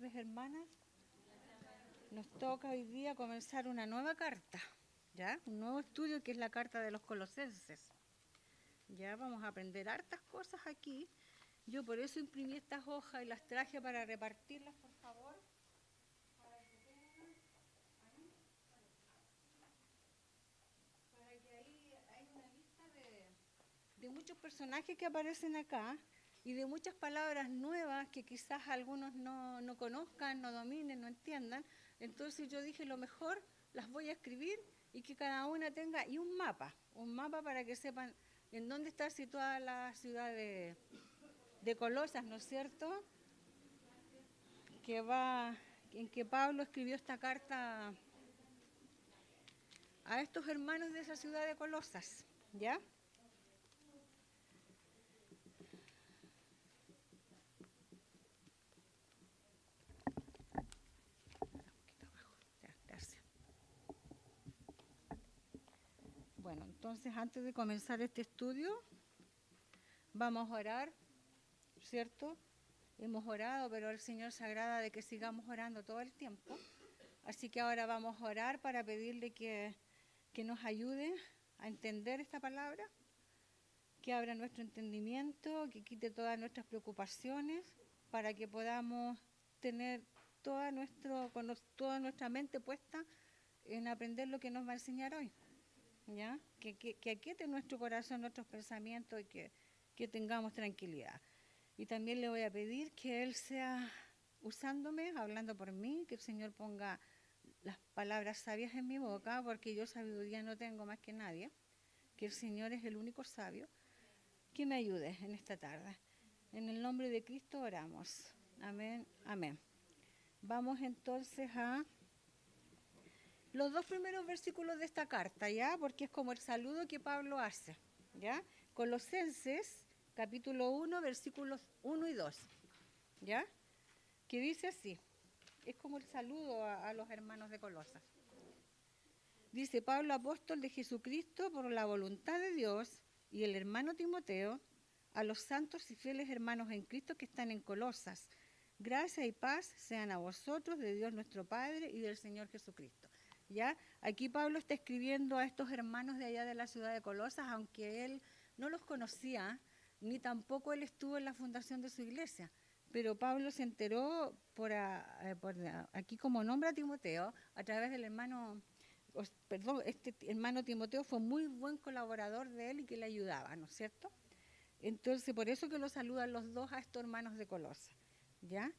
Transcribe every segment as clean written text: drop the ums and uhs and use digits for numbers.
tardes, hermanas. Nos toca hoy día comenzar una nueva carta, ¿ya? Un nuevo estudio que es la carta de los Colosenses. Ya vamos a aprender hartas cosas aquí. Yo por eso imprimí estas hojas y las traje para repartirlas, por favor. Para que ahí hay una lista de muchos personajes que aparecen acá y de muchas palabras nuevas que quizás algunos no conozcan, no dominen, no entiendan. Entonces yo dije, lo mejor las voy a escribir y que cada una tenga, y un mapa para que sepan en dónde está situada la ciudad de Colosas, ¿no es cierto? En que Pablo escribió esta carta a estos hermanos de esa ciudad de Colosas, ¿ya? Gracias. Bueno, entonces antes de comenzar este estudio, vamos a orar, ¿cierto? Hemos orado, pero el Señor se agrada de que sigamos orando todo el tiempo. Así que ahora vamos a orar para pedirle que nos ayude a entender esta palabra, que abra nuestro entendimiento, que quite todas nuestras preocupaciones, para que podamos tener toda nuestra mente puesta en aprender lo que nos va a enseñar hoy. ¿Ya? Que aquiete nuestro corazón, nuestros pensamientos y que tengamos tranquilidad. Y también le voy a pedir que Él sea usándome, hablando por mí, que el Señor ponga las palabras sabias en mi boca, porque yo sabiduría no tengo más que nadie, que el Señor es el único sabio, que me ayude en esta tarde. En el nombre de Cristo oramos. Amén, amén. Vamos entonces a los dos primeros versículos de esta carta, ¿ya? Porque es como el saludo que Pablo hace, ¿ya? Colosenses, capítulo 1, versículos 1 y 2, ¿ya? Que dice así, es como el saludo a los hermanos de Colosas. Dice, Pablo, apóstol de Jesucristo por la voluntad de Dios, y el hermano Timoteo, a los santos y fieles hermanos en Cristo que están en Colosas. Gracia y paz sean a vosotros, de Dios nuestro Padre y del Señor Jesucristo. ¿Ya? Aquí Pablo está escribiendo a estos hermanos de allá de la ciudad de Colosas, aunque él no los conocía, ni tampoco él estuvo en la fundación de su iglesia. Pero Pablo se enteró por aquí como nombra a Timoteo, a través del hermano, este hermano Timoteo fue muy buen colaborador de él y que le ayudaba, ¿no es cierto? Entonces, por eso que lo saludan los dos a estos hermanos de Colosas, ¿ya?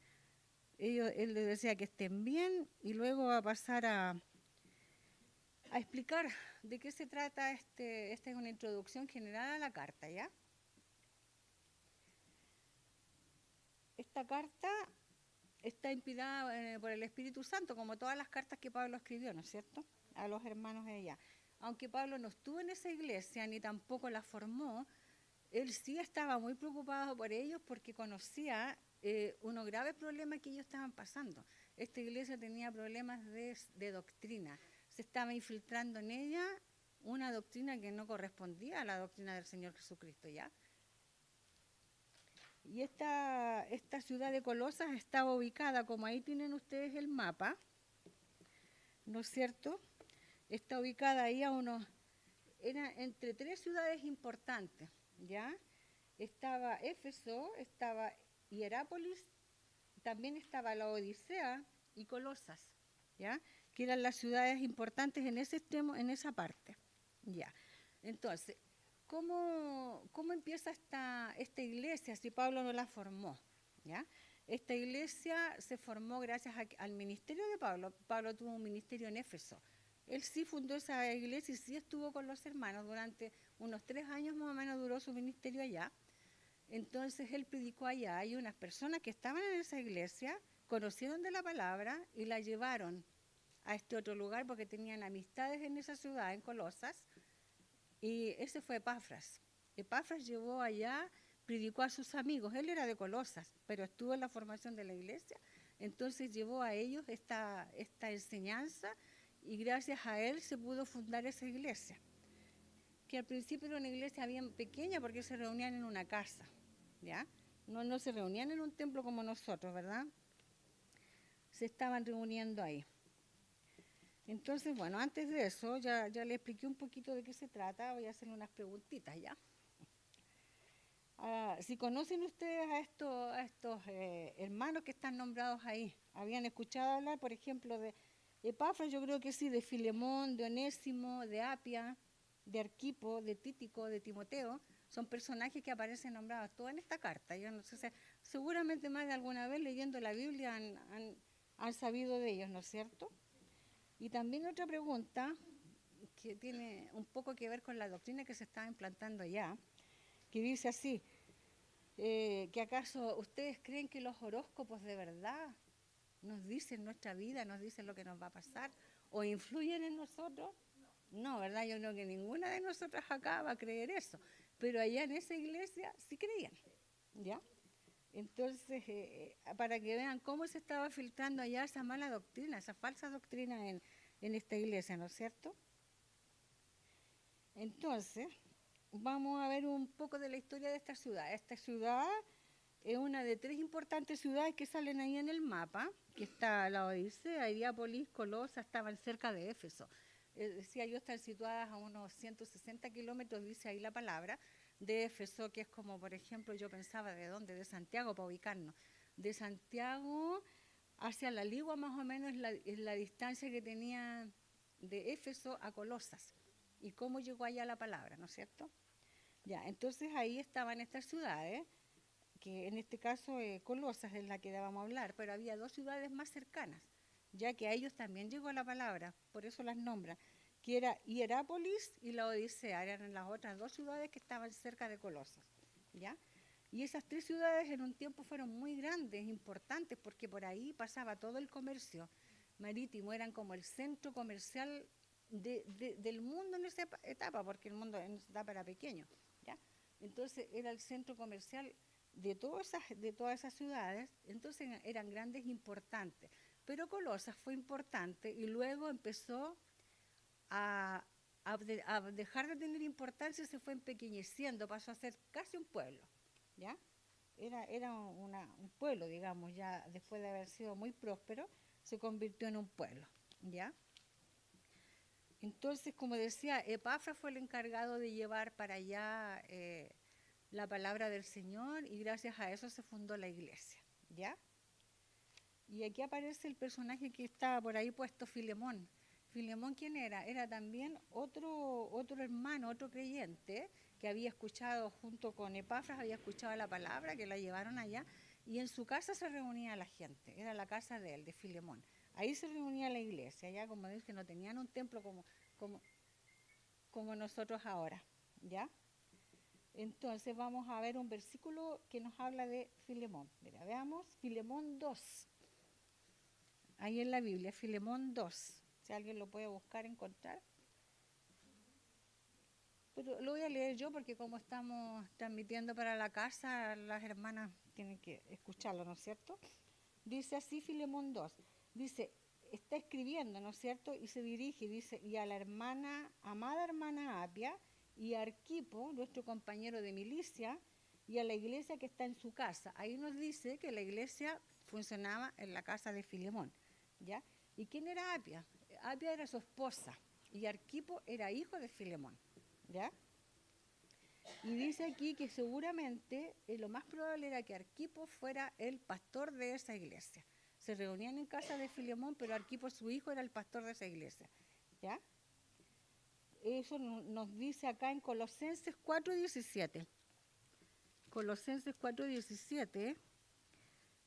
Él les decía que estén bien y luego va a pasar a explicar de qué se trata. Esta es una introducción general a la carta, ¿ya? Esta carta está inspirada por el Espíritu Santo, como todas las cartas que Pablo escribió, ¿no es cierto?, a los hermanos de ella. Aunque Pablo no estuvo en esa iglesia ni tampoco la formó, él sí estaba muy preocupado por ellos porque conocía unos graves problemas que ellos estaban pasando. Esta iglesia tenía problemas de doctrina. Se estaba infiltrando en ella una doctrina que no correspondía a la doctrina del Señor Jesucristo, ¿ya? Y esta ciudad de Colosas estaba ubicada, como ahí tienen ustedes el mapa, ¿no es cierto? Está ubicada ahí era entre tres ciudades importantes, ¿ya? Estaba Éfeso, estaba Hierápolis, también estaba la Odisea y Colosas, ¿ya? Que eran las ciudades importantes en ese extremo, en esa parte, ¿ya? Entonces, ¿cómo empieza esta iglesia si Pablo no la formó? ¿Ya? Esta iglesia se formó gracias al ministerio de Pablo. Pablo tuvo un ministerio en Éfeso. Él sí fundó esa iglesia y sí estuvo con los hermanos durante unos 3 años más o menos duró su ministerio allá. Entonces él predicó allá. Hay unas personas que estaban en esa iglesia, conocieron de la palabra y la llevaron a este otro lugar porque tenían amistades en esa ciudad, en Colosas. Y ese fue Epafras. Epafras llevó allá, predicó a sus amigos. Él era de Colosas, pero estuvo en la formación de la iglesia. Entonces llevó a ellos esta enseñanza y gracias a él se pudo fundar esa iglesia. Que al principio era una iglesia bien pequeña porque se reunían en una casa, ¿ya? No se reunían en un templo como nosotros, ¿verdad? se estaban reuniendo ahí. Entonces, bueno, antes de eso, ya le expliqué un poquito de qué se trata, voy a hacerle unas preguntitas ya. Si conocen ustedes a estos hermanos que están nombrados ahí, ¿habían escuchado hablar, por ejemplo, de Epafras? Yo creo que sí, de Filemón, de Onésimo, de Apia, de Arquipo, de Títico, de Timoteo. Son personajes que aparecen nombrados todos en esta carta. Yo no sé, seguramente más de alguna vez leyendo la Biblia han sabido de ellos, ¿no es cierto? Y también otra pregunta que tiene un poco que ver con la doctrina que se está implantando allá, que dice así, que acaso ustedes creen que los horóscopos de verdad nos dicen nuestra vida, nos dicen lo que nos va a pasar o influyen en nosotros. No, ¿verdad? Yo creo que ninguna de nosotras acá va a creer eso, pero allá en esa iglesia sí creían, ¿ya? Entonces, para que vean cómo se estaba filtrando allá esa mala doctrina, esa falsa doctrina en esta iglesia, ¿no es cierto? Entonces, vamos a ver un poco de la historia de esta ciudad. Esta ciudad es una de 3 importantes ciudades que salen ahí en el mapa, que está la Odisea, Hierápolis, Colosas, estaban cerca de Éfeso. Decía yo, están situadas a unos 160 kilómetros, dice ahí la palabra, de Éfeso, que es como, por ejemplo, yo pensaba, ¿de dónde? De Santiago, para ubicarnos. De Santiago hacia la Ligua, más o menos, es la distancia que tenía de Éfeso a Colosas. ¿Y cómo llegó allá la palabra, no es cierto? Ya, entonces ahí estaban estas ciudades, que en este caso Colosas es la que vamos a hablar, pero había 2 ciudades más cercanas, ya que a ellos también llegó la palabra, por eso las nombra, que era Hierápolis y la Odisea, eran las otras 2 ciudades que estaban cerca de Colosas, ¿ya? Y esas 3 ciudades en un tiempo fueron muy grandes, importantes, porque por ahí pasaba todo el comercio marítimo, eran como el centro comercial del mundo en esa etapa, porque el mundo en esa etapa era pequeño, ¿ya? Entonces era el centro comercial de todas esas ciudades, entonces eran grandes e importantes. Pero Colosas fue importante y luego empezó a dejar de tener importancia, se fue empequeñeciendo, pasó a ser casi un pueblo, ¿ya? Era un pueblo, digamos, ya después de haber sido muy próspero, se convirtió en un pueblo, ¿ya? Entonces, como decía, Epafras fue el encargado de llevar para allá la palabra del Señor y gracias a eso se fundó la iglesia, ¿ya? Y aquí aparece el personaje que estaba por ahí puesto, Filemón. Filemón, ¿quién era? Era también otro hermano, otro creyente que había escuchado junto con Epafras, había escuchado la palabra, que la llevaron allá y en su casa se reunía la gente, era la casa de él, de Filemón. Ahí se reunía la iglesia, ya como dije, no tenían un templo como nosotros ahora, ¿ya? Entonces vamos a ver un versículo que nos habla de Filemón. Mira, veamos, Filemón 2. Ahí en la Biblia, Filemón 2. Si alguien lo puede buscar, encontrar. Pero lo voy a leer yo porque como estamos transmitiendo para la casa, las hermanas tienen que escucharlo, ¿no es cierto? Dice así Filemón 2. Dice, está escribiendo, ¿no es cierto? Y se dirige, dice, y a la amada hermana Apia, y a Arquipo, nuestro compañero de milicia, y a la iglesia que está en su casa. Ahí nos dice que la iglesia funcionaba en la casa de Filemón, ¿ya? ¿Y quién era Apia? Apia era su esposa, y Arquipo era hijo de Filemón, ¿ya? Y dice aquí que seguramente lo más probable era que Arquipo fuera el pastor de esa iglesia. Se reunían en casa de Filemón, pero Arquipo, su hijo, era el pastor de esa iglesia, ¿ya? Eso nos dice acá en Colosenses 4:17. Colosenses 4:17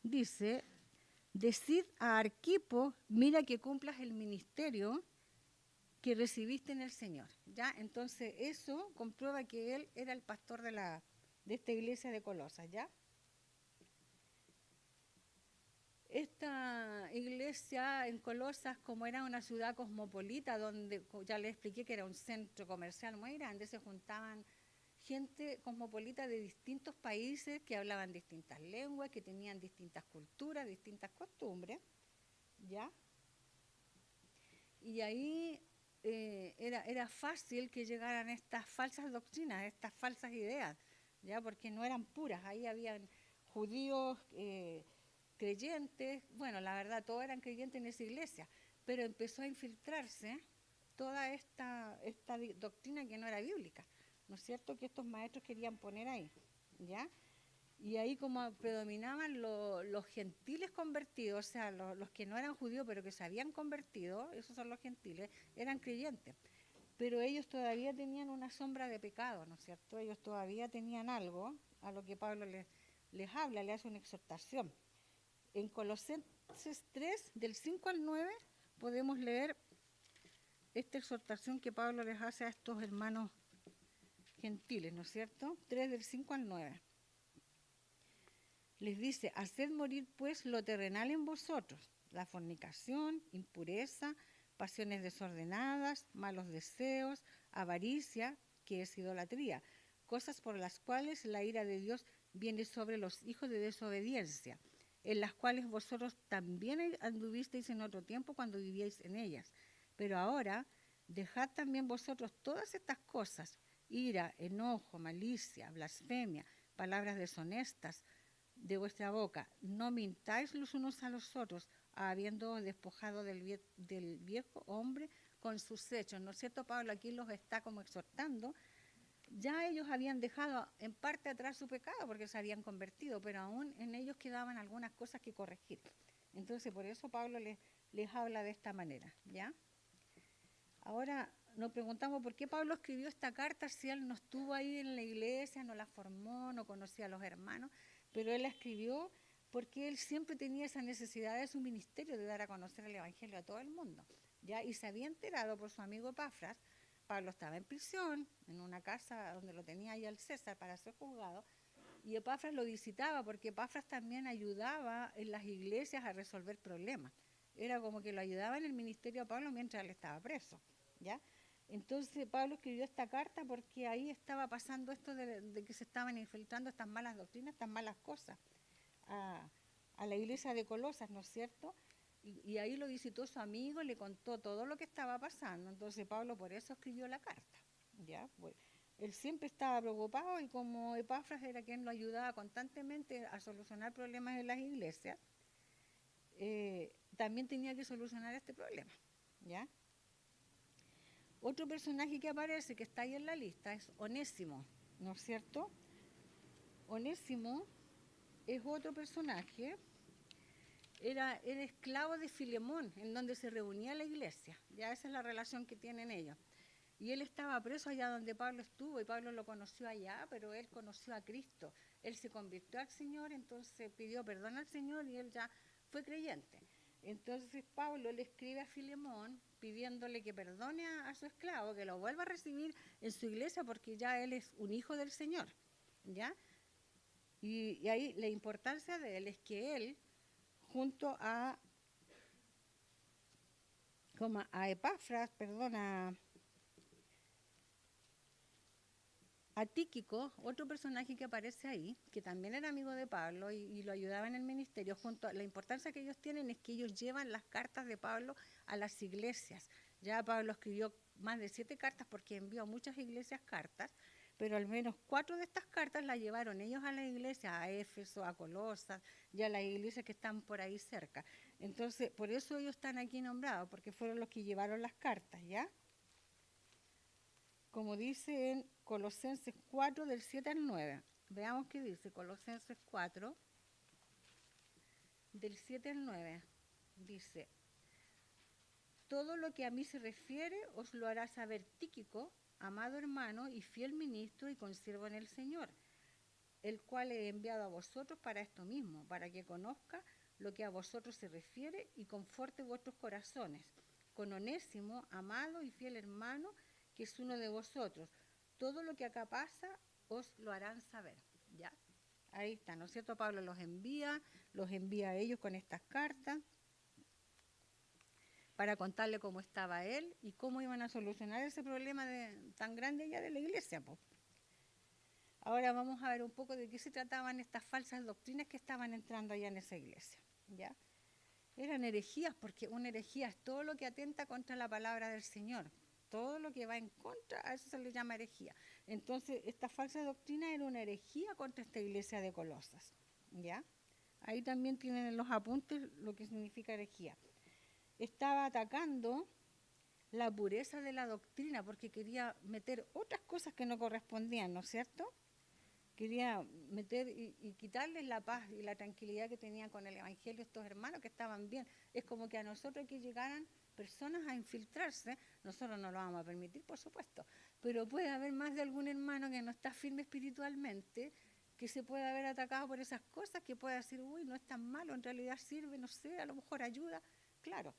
dice, decid a Arquipo, mira que cumplas el ministerio que recibiste en el Señor, ¿ya? Entonces eso comprueba que él era el pastor de esta iglesia de Colosas, ¿ya? Esta iglesia en Colosas, como era una ciudad cosmopolita, donde ya les expliqué que era un centro comercial muy grande, se juntaban gente cosmopolita de distintos países que hablaban distintas lenguas, que tenían distintas culturas, distintas costumbres, ¿ya? Y ahí era fácil que llegaran estas falsas doctrinas, estas falsas ideas, ¿ya? Porque no eran puras, ahí habían judíos creyentes, bueno, la verdad, todos eran creyentes en esa iglesia, pero empezó a infiltrarse toda esta doctrina que no era bíblica, ¿no es cierto?, que estos maestros querían poner ahí, ¿ya? Y ahí como predominaban los gentiles convertidos, o sea, los que no eran judíos pero que se habían convertido, esos son los gentiles, eran creyentes. Pero ellos todavía tenían una sombra de pecado, ¿no es cierto? Ellos todavía tenían algo a lo que Pablo les habla, le hace una exhortación. En Colosenses 3, del 5 al 9, podemos leer esta exhortación que Pablo les hace a estos hermanos gentiles, ¿no es cierto? 3 del 5 al 9. Les dice, haced morir pues lo terrenal en vosotros, la fornicación, impureza, pasiones desordenadas, malos deseos, avaricia, que es idolatría, cosas por las cuales la ira de Dios viene sobre los hijos de desobediencia, en las cuales vosotros también anduvisteis en otro tiempo cuando vivíais en ellas. Pero ahora dejad también vosotros todas estas cosas, ira, enojo, malicia, blasfemia, palabras deshonestas, de vuestra boca, no mintáis los unos a los otros, habiendo despojado del viejo hombre con sus hechos. ¿No es cierto? Pablo aquí los está como exhortando. Ya ellos habían dejado en parte atrás su pecado porque se habían convertido, pero aún en ellos quedaban algunas cosas que corregir. Entonces, por eso Pablo les habla de esta manera, ¿ya? Ahora nos preguntamos por qué Pablo escribió esta carta si él no estuvo ahí en la iglesia, no la formó, no conocía a los hermanos, pero él la escribió porque él siempre tenía esa necesidad de su ministerio de dar a conocer el Evangelio a todo el mundo, ¿ya? Y se había enterado por su amigo Epafras. Pablo estaba en prisión, en una casa donde lo tenía ahí al César para ser juzgado, y Epafras lo visitaba porque Epafras también ayudaba en las iglesias a resolver problemas. Era como que lo ayudaba en el ministerio a Pablo mientras él estaba preso, ¿ya? Entonces Pablo escribió esta carta porque ahí estaba pasando esto de que se estaban infiltrando estas malas doctrinas, estas malas cosas a la iglesia de Colosas, ¿no es cierto? Y ahí lo visitó su amigo, le contó todo lo que estaba pasando. Entonces Pablo por eso escribió la carta, ¿ya? Pues, él siempre estaba preocupado y como Epafras era quien lo ayudaba constantemente a solucionar problemas en las iglesias, también tenía que solucionar este problema, ¿ya? Otro personaje que aparece, que está ahí en la lista, es Onésimo, ¿no es cierto? Onésimo es otro personaje, era esclavo de Filemón, en donde se reunía la iglesia, ya esa es la relación que tienen ellos. Y él estaba preso allá donde Pablo estuvo, y Pablo lo conoció allá, pero él conoció a Cristo. Él se convirtió al Señor, entonces pidió perdón al Señor y él ya fue creyente. Entonces Pablo le escribe a Filemón pidiéndole que perdone a su esclavo, que lo vuelva a recibir en su iglesia porque ya él es un hijo del Señor, ¿ya? Y ahí la importancia de él es que él, junto a Epafras, a Tíquico, otro personaje que aparece ahí, que también era amigo de Pablo y lo ayudaba en el ministerio, la importancia que ellos tienen es que ellos llevan las cartas de Pablo a las iglesias. Ya Pablo escribió más de 7 cartas porque envió a muchas iglesias cartas, pero al menos 4 de estas cartas las llevaron ellos a la iglesia, a Éfeso, a Colosas y a las iglesias que están por ahí cerca. Entonces, por eso ellos están aquí nombrados, porque fueron los que llevaron las cartas, ¿ya? Como dice en Colosenses 4, del 7 al 9. Veamos qué dice Colosenses 4, del 7 al 9. Dice, todo lo que a mí se refiere os lo hará saber Tíquico, amado hermano y fiel ministro y consiervo en el Señor, el cual he enviado a vosotros para esto mismo, para que conozca lo que a vosotros se refiere y conforte vuestros corazones. Con Onésimo, amado y fiel hermano, que es uno de vosotros. Todo lo que acá pasa os lo harán saber, ¿ya? Ahí está, ¿no es cierto? Pablo los envía a ellos con estas cartas para contarle cómo estaba él y cómo iban a solucionar ese problema tan grande allá de la iglesia, po. Ahora vamos a ver un poco de qué se trataban estas falsas doctrinas que estaban entrando allá en esa iglesia, ¿ya? Eran herejías, porque una herejía es todo lo que atenta contra la palabra del Señor. Todo lo que va en contra, a eso se le llama herejía. Entonces, esta falsa doctrina era una herejía contra esta iglesia de Colosas, ¿ya? Ahí también tienen en los apuntes lo que significa herejía. Estaba atacando la pureza de la doctrina porque quería meter otras cosas que no correspondían, ¿no es cierto? Quería meter y quitarles la paz y la tranquilidad que tenían con el Evangelio estos hermanos que estaban bien. Es como que a nosotros que llegaran personas a infiltrarse, nosotros no lo vamos a permitir, por supuesto, pero puede haber más de algún hermano que no está firme espiritualmente, que se puede haber atacado por esas cosas, que pueda decir, uy, no es tan malo, en realidad sirve, no sé, a lo mejor ayuda, claro.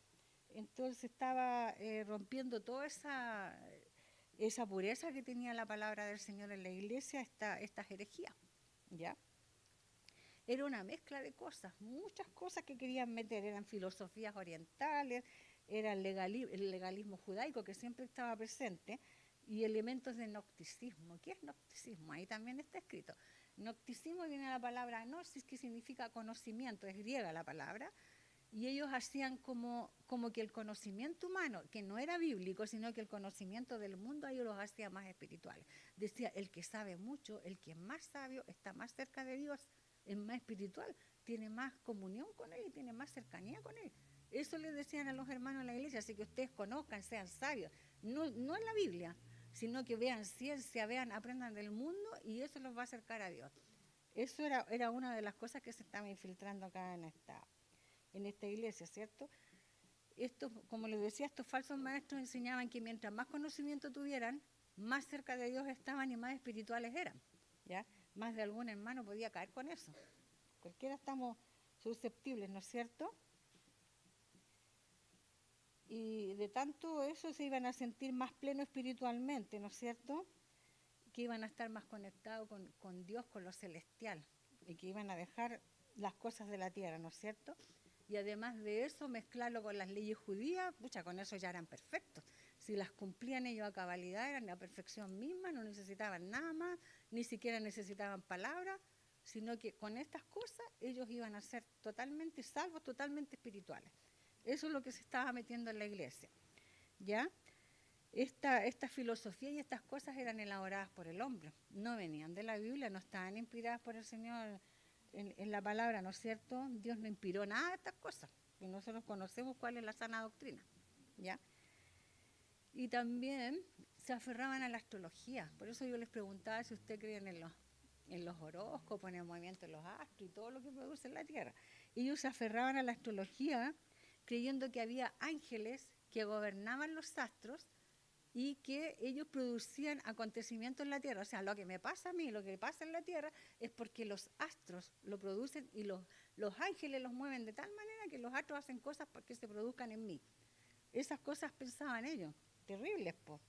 Entonces estaba rompiendo toda esa pureza que tenía la palabra del Señor en la iglesia, esta herejía, ¿ya? Era una mezcla de cosas, muchas cosas que querían meter, eran filosofías orientales, era el legalismo judaico que siempre estaba presente, y elementos de gnosticismo. ¿Qué es gnosticismo? Ahí también está escrito. Gnosticismo viene de la palabra gnosis, que significa conocimiento, es griega la palabra, y ellos hacían como que el conocimiento humano, que no era bíblico, sino que el conocimiento del mundo a ellos los hacía más espirituales. Decía, el que sabe mucho, el que es más sabio, está más cerca de Dios, es más espiritual, tiene más comunión con Él y tiene más cercanía con Él. Eso les decían a los hermanos de la iglesia, así que ustedes conozcan, sean sabios. No en la Biblia, sino que vean ciencia, aprendan del mundo y eso los va a acercar a Dios. Eso era una de las cosas que se estaba infiltrando acá en esta iglesia, ¿cierto? Esto, como les decía, estos falsos maestros enseñaban que mientras más conocimiento tuvieran, más cerca de Dios estaban y más espirituales eran, ¿ya? Más de algún hermano podía caer con eso. Cualquiera estamos susceptibles, ¿no es cierto? Y de tanto eso se iban a sentir más plenos espiritualmente, ¿no es cierto? Que iban a estar más conectados con Dios, con lo celestial, y que iban a dejar las cosas de la tierra, ¿no es cierto? Y además de eso, mezclarlo con las leyes judías, pucha, con eso ya eran perfectos. Si las cumplían ellos a cabalidad, eran la perfección misma, no necesitaban nada más, ni siquiera necesitaban palabras, sino que con estas cosas ellos iban a ser totalmente salvos, totalmente espirituales. Eso es lo que se estaba metiendo en la iglesia, ¿ya? Esta filosofía y estas cosas eran elaboradas por el hombre, no venían de la Biblia, no estaban inspiradas por el Señor en la palabra, ¿no es cierto? Dios no inspiró nada de estas cosas, y nosotros conocemos cuál es la sana doctrina, ¿ya? Y también se aferraban a la astrología, por eso yo les preguntaba si ustedes creen en los horóscopos, en el movimiento de los astros y todo lo que produce en la Tierra. Ellos se aferraban a la astrología creyendo que había ángeles que gobernaban los astros y que ellos producían acontecimientos en la Tierra. O sea, lo que me pasa a mí, lo que pasa en la Tierra, es porque los astros lo producen y los ángeles los mueven de tal manera que los astros hacen cosas para que se produzcan en mí. Esas cosas pensaban ellos. Terribles, po.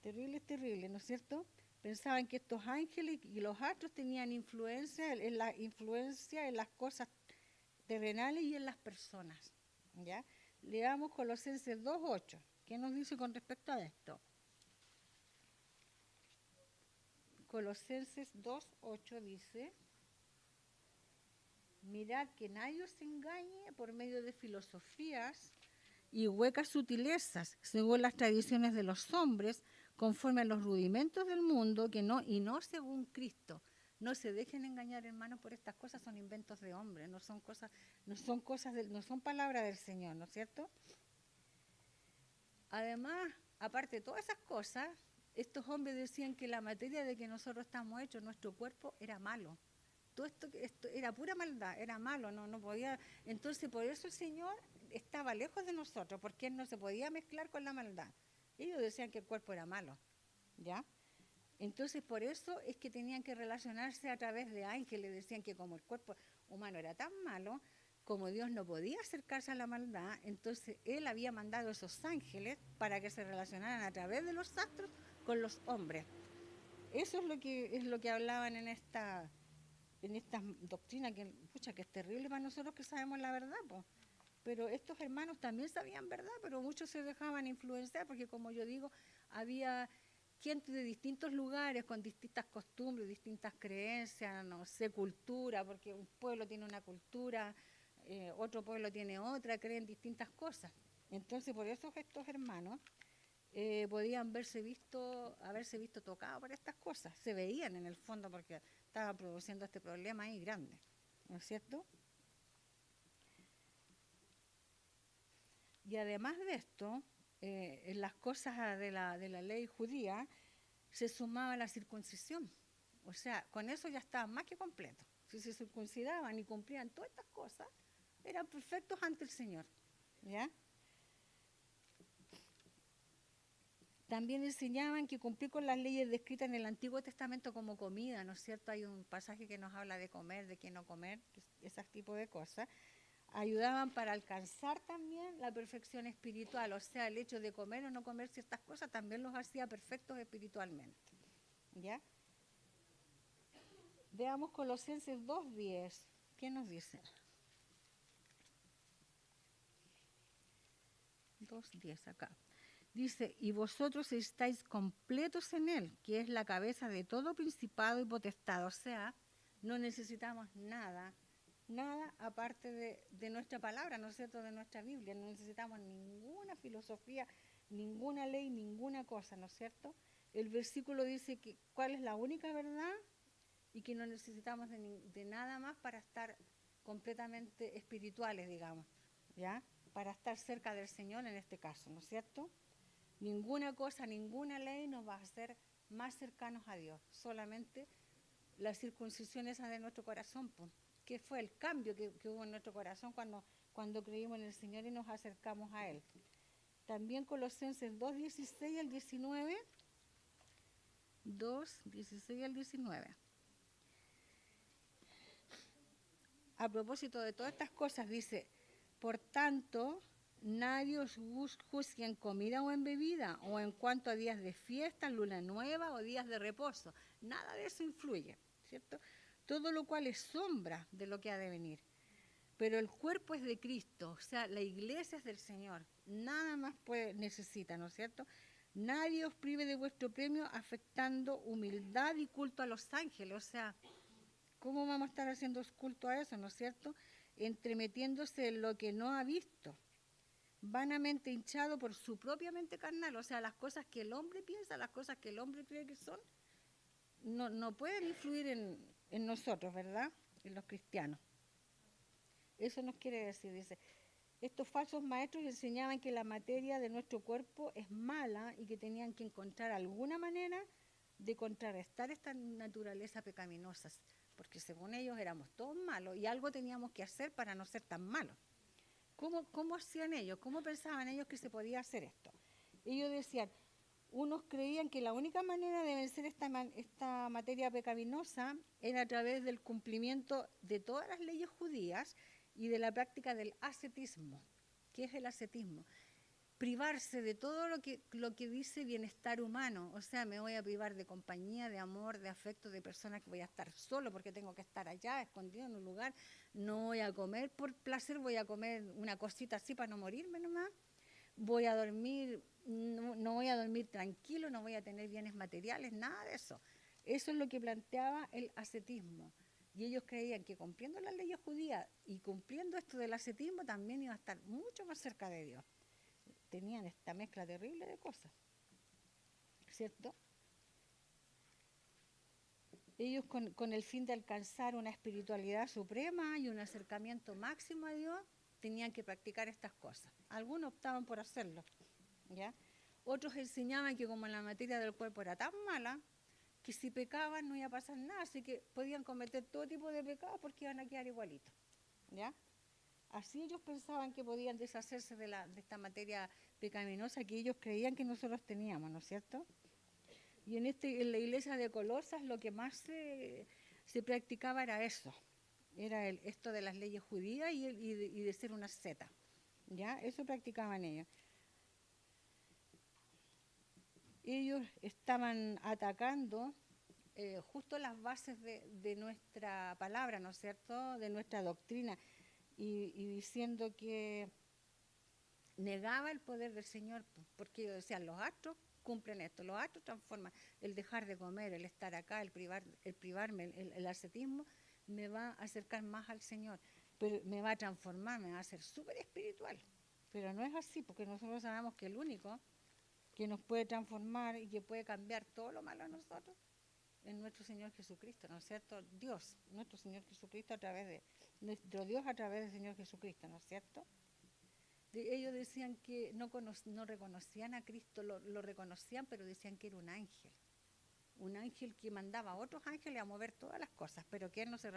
Terribles, ¿no es cierto? Pensaban que estos ángeles y los astros tenían influencia en las cosas terrenales y en las personas, ¿ya? Leamos Colosenses 2:8. ¿Qué nos dice con respecto a esto? Colosenses 2:8 dice, mirad que nadie os engañe por medio de filosofías y huecas sutilezas, según las tradiciones de los hombres, conforme a los rudimentos del mundo, y no según Cristo. No se dejen engañar, hermanos, por estas cosas, son inventos de hombres, no son palabras del Señor, ¿no es cierto? Además, aparte de todas esas cosas, estos hombres decían que la materia de que nosotros estamos hechos, nuestro cuerpo, era malo. Todo esto era pura maldad, era malo, no podía. Entonces, por eso el Señor estaba lejos de nosotros, porque Él no se podía mezclar con la maldad. Ellos decían que el cuerpo era malo, ¿ya? Entonces, por eso es que tenían que relacionarse a través de ángeles. Decían que como el cuerpo humano era tan malo, como Dios no podía acercarse a la maldad, entonces Él había mandado esos ángeles para que se relacionaran a través de los astros con los hombres. Eso es lo que hablaban en esta doctrina que es terrible para nosotros que sabemos la verdad, pues. Pero estos hermanos también sabían verdad, pero muchos se dejaban influenciar porque, como yo digo, había gente de distintos lugares con distintas costumbres, distintas creencias, no sé, cultura, porque un pueblo tiene una cultura, otro pueblo tiene otra, creen distintas cosas. Entonces, por eso estos hermanos podían haberse visto tocados por estas cosas. Se veían en el fondo porque estaban produciendo este problema ahí grande. ¿no es cierto? Y además de esto, en las cosas de la ley judía, se sumaba la circuncisión. O sea, con eso ya estaban más que completos. Si se circuncidaban y cumplían todas estas cosas, eran perfectos ante el Señor. ¿Ya? También enseñaban que cumplir con las leyes descritas en el Antiguo Testamento como comida, ¿no es cierto? Hay un pasaje que nos habla de comer, de qué no comer, ese tipo de cosas. Ayudaban para alcanzar también la perfección espiritual, o sea, el hecho de comer o no comer ciertas cosas también los hacía perfectos espiritualmente. ¿Ya? Veamos Colosenses 2:10. ¿Qué nos dice? 2:10 acá. Dice, y vosotros estáis completos en Él, que es la cabeza de todo principado y potestad. O sea, no necesitamos nada aparte de nuestra palabra, ¿no es cierto?, de nuestra Biblia. No necesitamos ninguna filosofía, ninguna ley, ninguna cosa, ¿no es cierto? El versículo dice que cuál es la única verdad y que no necesitamos de nada más para estar completamente espirituales, digamos, ¿ya? Para estar cerca del Señor en este caso, ¿no es cierto? Ninguna cosa, ninguna ley nos va a hacer más cercanos a Dios, solamente la circuncisión esa de nuestro corazón, pues, que fue el cambio que hubo en nuestro corazón cuando creímos en el Señor y nos acercamos a Él. También Colosenses 2:16 al 19, 2:16 al 19. A propósito de todas estas cosas, dice, por tanto, nadie os juzgue en comida o en bebida, o en cuanto a días de fiesta, luna nueva o días de reposo. Nada de eso influye, ¿cierto? Todo lo cual es sombra de lo que ha de venir. Pero el cuerpo es de Cristo, o sea, la iglesia es del Señor. Nada más necesita, ¿no es cierto? Nadie os prive de vuestro premio afectando humildad y culto a los ángeles, o sea, ¿cómo vamos a estar haciendo culto a eso, no es cierto? Entremetiéndose en lo que no ha visto, vanamente hinchado por su propia mente carnal, o sea, las cosas que el hombre piensa, las cosas que el hombre cree que son, no pueden influir en nosotros, ¿verdad? En los cristianos. Eso nos quiere decir, dice, estos falsos maestros enseñaban que la materia de nuestro cuerpo es mala y que tenían que encontrar alguna manera de contrarrestar esta naturaleza pecaminosa, porque según ellos éramos todos malos y algo teníamos que hacer para no ser tan malos. ¿Cómo hacían ellos? ¿Cómo pensaban ellos que se podía hacer esto? Ellos decían, unos creían que la única manera de vencer esta materia pecaminosa era a través del cumplimiento de todas las leyes judías y de la práctica del ascetismo. ¿Qué es el ascetismo? Privarse de todo lo que dice bienestar humano, o sea, me voy a privar de compañía, de amor, de afecto, de personas que voy a estar solo porque tengo que estar allá, escondido en un lugar, no voy a comer por placer, voy a comer una cosita así para no morirme nomás, voy a dormir, no voy a dormir tranquilo, no voy a tener bienes materiales, nada de eso. Eso es lo que planteaba el ascetismo. Y ellos creían que cumpliendo las leyes judías y cumpliendo esto del ascetismo también iba a estar mucho más cerca de Dios. Tenían esta mezcla terrible de cosas, ¿cierto? Ellos con el fin de alcanzar una espiritualidad suprema y un acercamiento máximo a Dios, tenían que practicar estas cosas. Algunos optaban por hacerlo, ¿ya? Otros enseñaban que como la materia del cuerpo era tan mala, que si pecaban no iba a pasar nada, así que podían cometer todo tipo de pecados porque iban a quedar igualitos, ¿ya? Así ellos pensaban que podían deshacerse de esta materia pecaminosa que ellos creían que nosotros teníamos, ¿no es cierto? Y en la iglesia de Colosas lo que más se practicaba era eso, era esto de las leyes judías y de ser una asceta, ¿ya? Eso practicaban ellos. Ellos estaban atacando justo las bases de nuestra palabra, ¿no es cierto?, de nuestra doctrina, y diciendo que negaba el poder del Señor, porque ellos decían, los astros cumplen esto, los astros transforman, el dejar de comer, el estar acá, el privarme, el ascetismo, me va a acercar más al Señor, pero me va a transformar, me va a hacer súper espiritual, pero no es así, porque nosotros sabemos que el único que nos puede transformar y que puede cambiar todo lo malo a nosotros en nuestro Señor Jesucristo, ¿no es cierto? Dios, nuestro Señor Jesucristo a través de, nuestro Dios a través del Señor Jesucristo, ¿no es cierto? Ellos decían que no reconocían a Cristo, lo reconocían, pero decían que era un ángel que mandaba a otros ángeles a mover todas las cosas, pero que él no se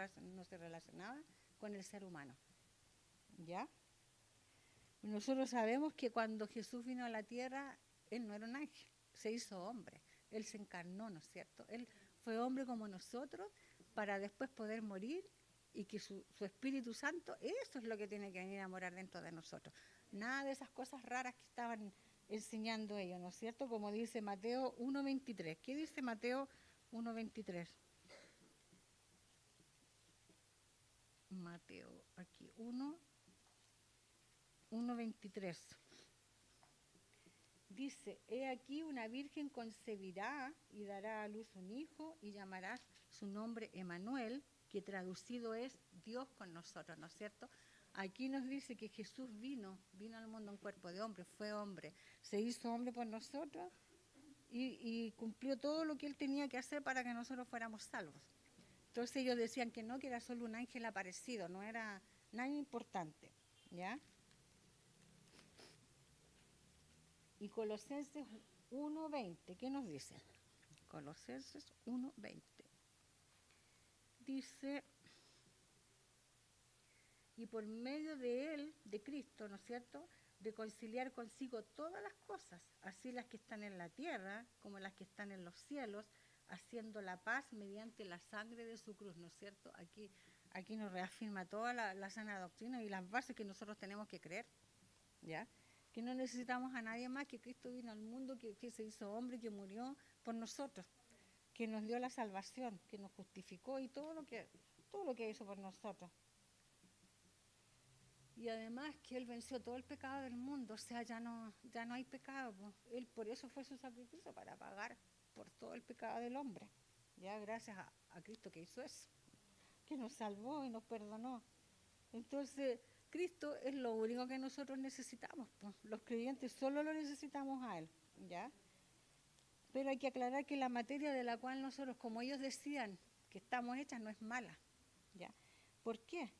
relacionaba con el ser humano, ¿ya? Nosotros sabemos que cuando Jesús vino a la tierra, él no era un ángel, se hizo hombre, él se encarnó, ¿no es cierto? Él fue hombre como nosotros para después poder morir y que su Espíritu Santo, eso es lo que tiene que venir a morar dentro de nosotros. Nada de esas cosas raras que estaban enseñando ellos, ¿no es cierto? Como dice Mateo 1:23. ¿Qué dice Mateo 1:23? Mateo, aquí, 1:23. Dice, he aquí una virgen concebirá y dará a luz un hijo y llamará su nombre Emmanuel, que traducido es Dios con nosotros, ¿no es cierto? Aquí nos dice que Jesús vino al mundo en cuerpo de hombre, fue hombre, se hizo hombre por nosotros y cumplió todo lo que él tenía que hacer para que nosotros fuéramos salvos. Entonces ellos decían que no, que era solo un ángel aparecido, no era nada importante, ¿ya? Y Colosenses 1:20, ¿qué nos dice? Colosenses 1:20. Dice, y por medio de él, de Cristo, ¿no es cierto?, de conciliar consigo todas las cosas, así las que están en la tierra como las que están en los cielos, haciendo la paz mediante la sangre de su cruz, ¿no es cierto? Aquí nos reafirma toda la sana doctrina y las bases que nosotros tenemos que creer, ¿ya? Que no necesitamos a nadie más, que Cristo vino al mundo, que se hizo hombre, que murió por nosotros, que nos dio la salvación, que nos justificó y todo lo que hizo por nosotros. Y además que Él venció todo el pecado del mundo, o sea, ya no hay pecado. Pues. Él por eso fue su sacrificio, para pagar por todo el pecado del hombre. Ya gracias a Cristo que hizo eso, que nos salvó y nos perdonó. Entonces, Cristo es lo único que nosotros necesitamos. Pues. Los creyentes solo lo necesitamos a Él, ¿ya? Pero hay que aclarar que la materia de la cual nosotros, como ellos decían, que estamos hechas, no es mala, ¿ya? ¿Por qué?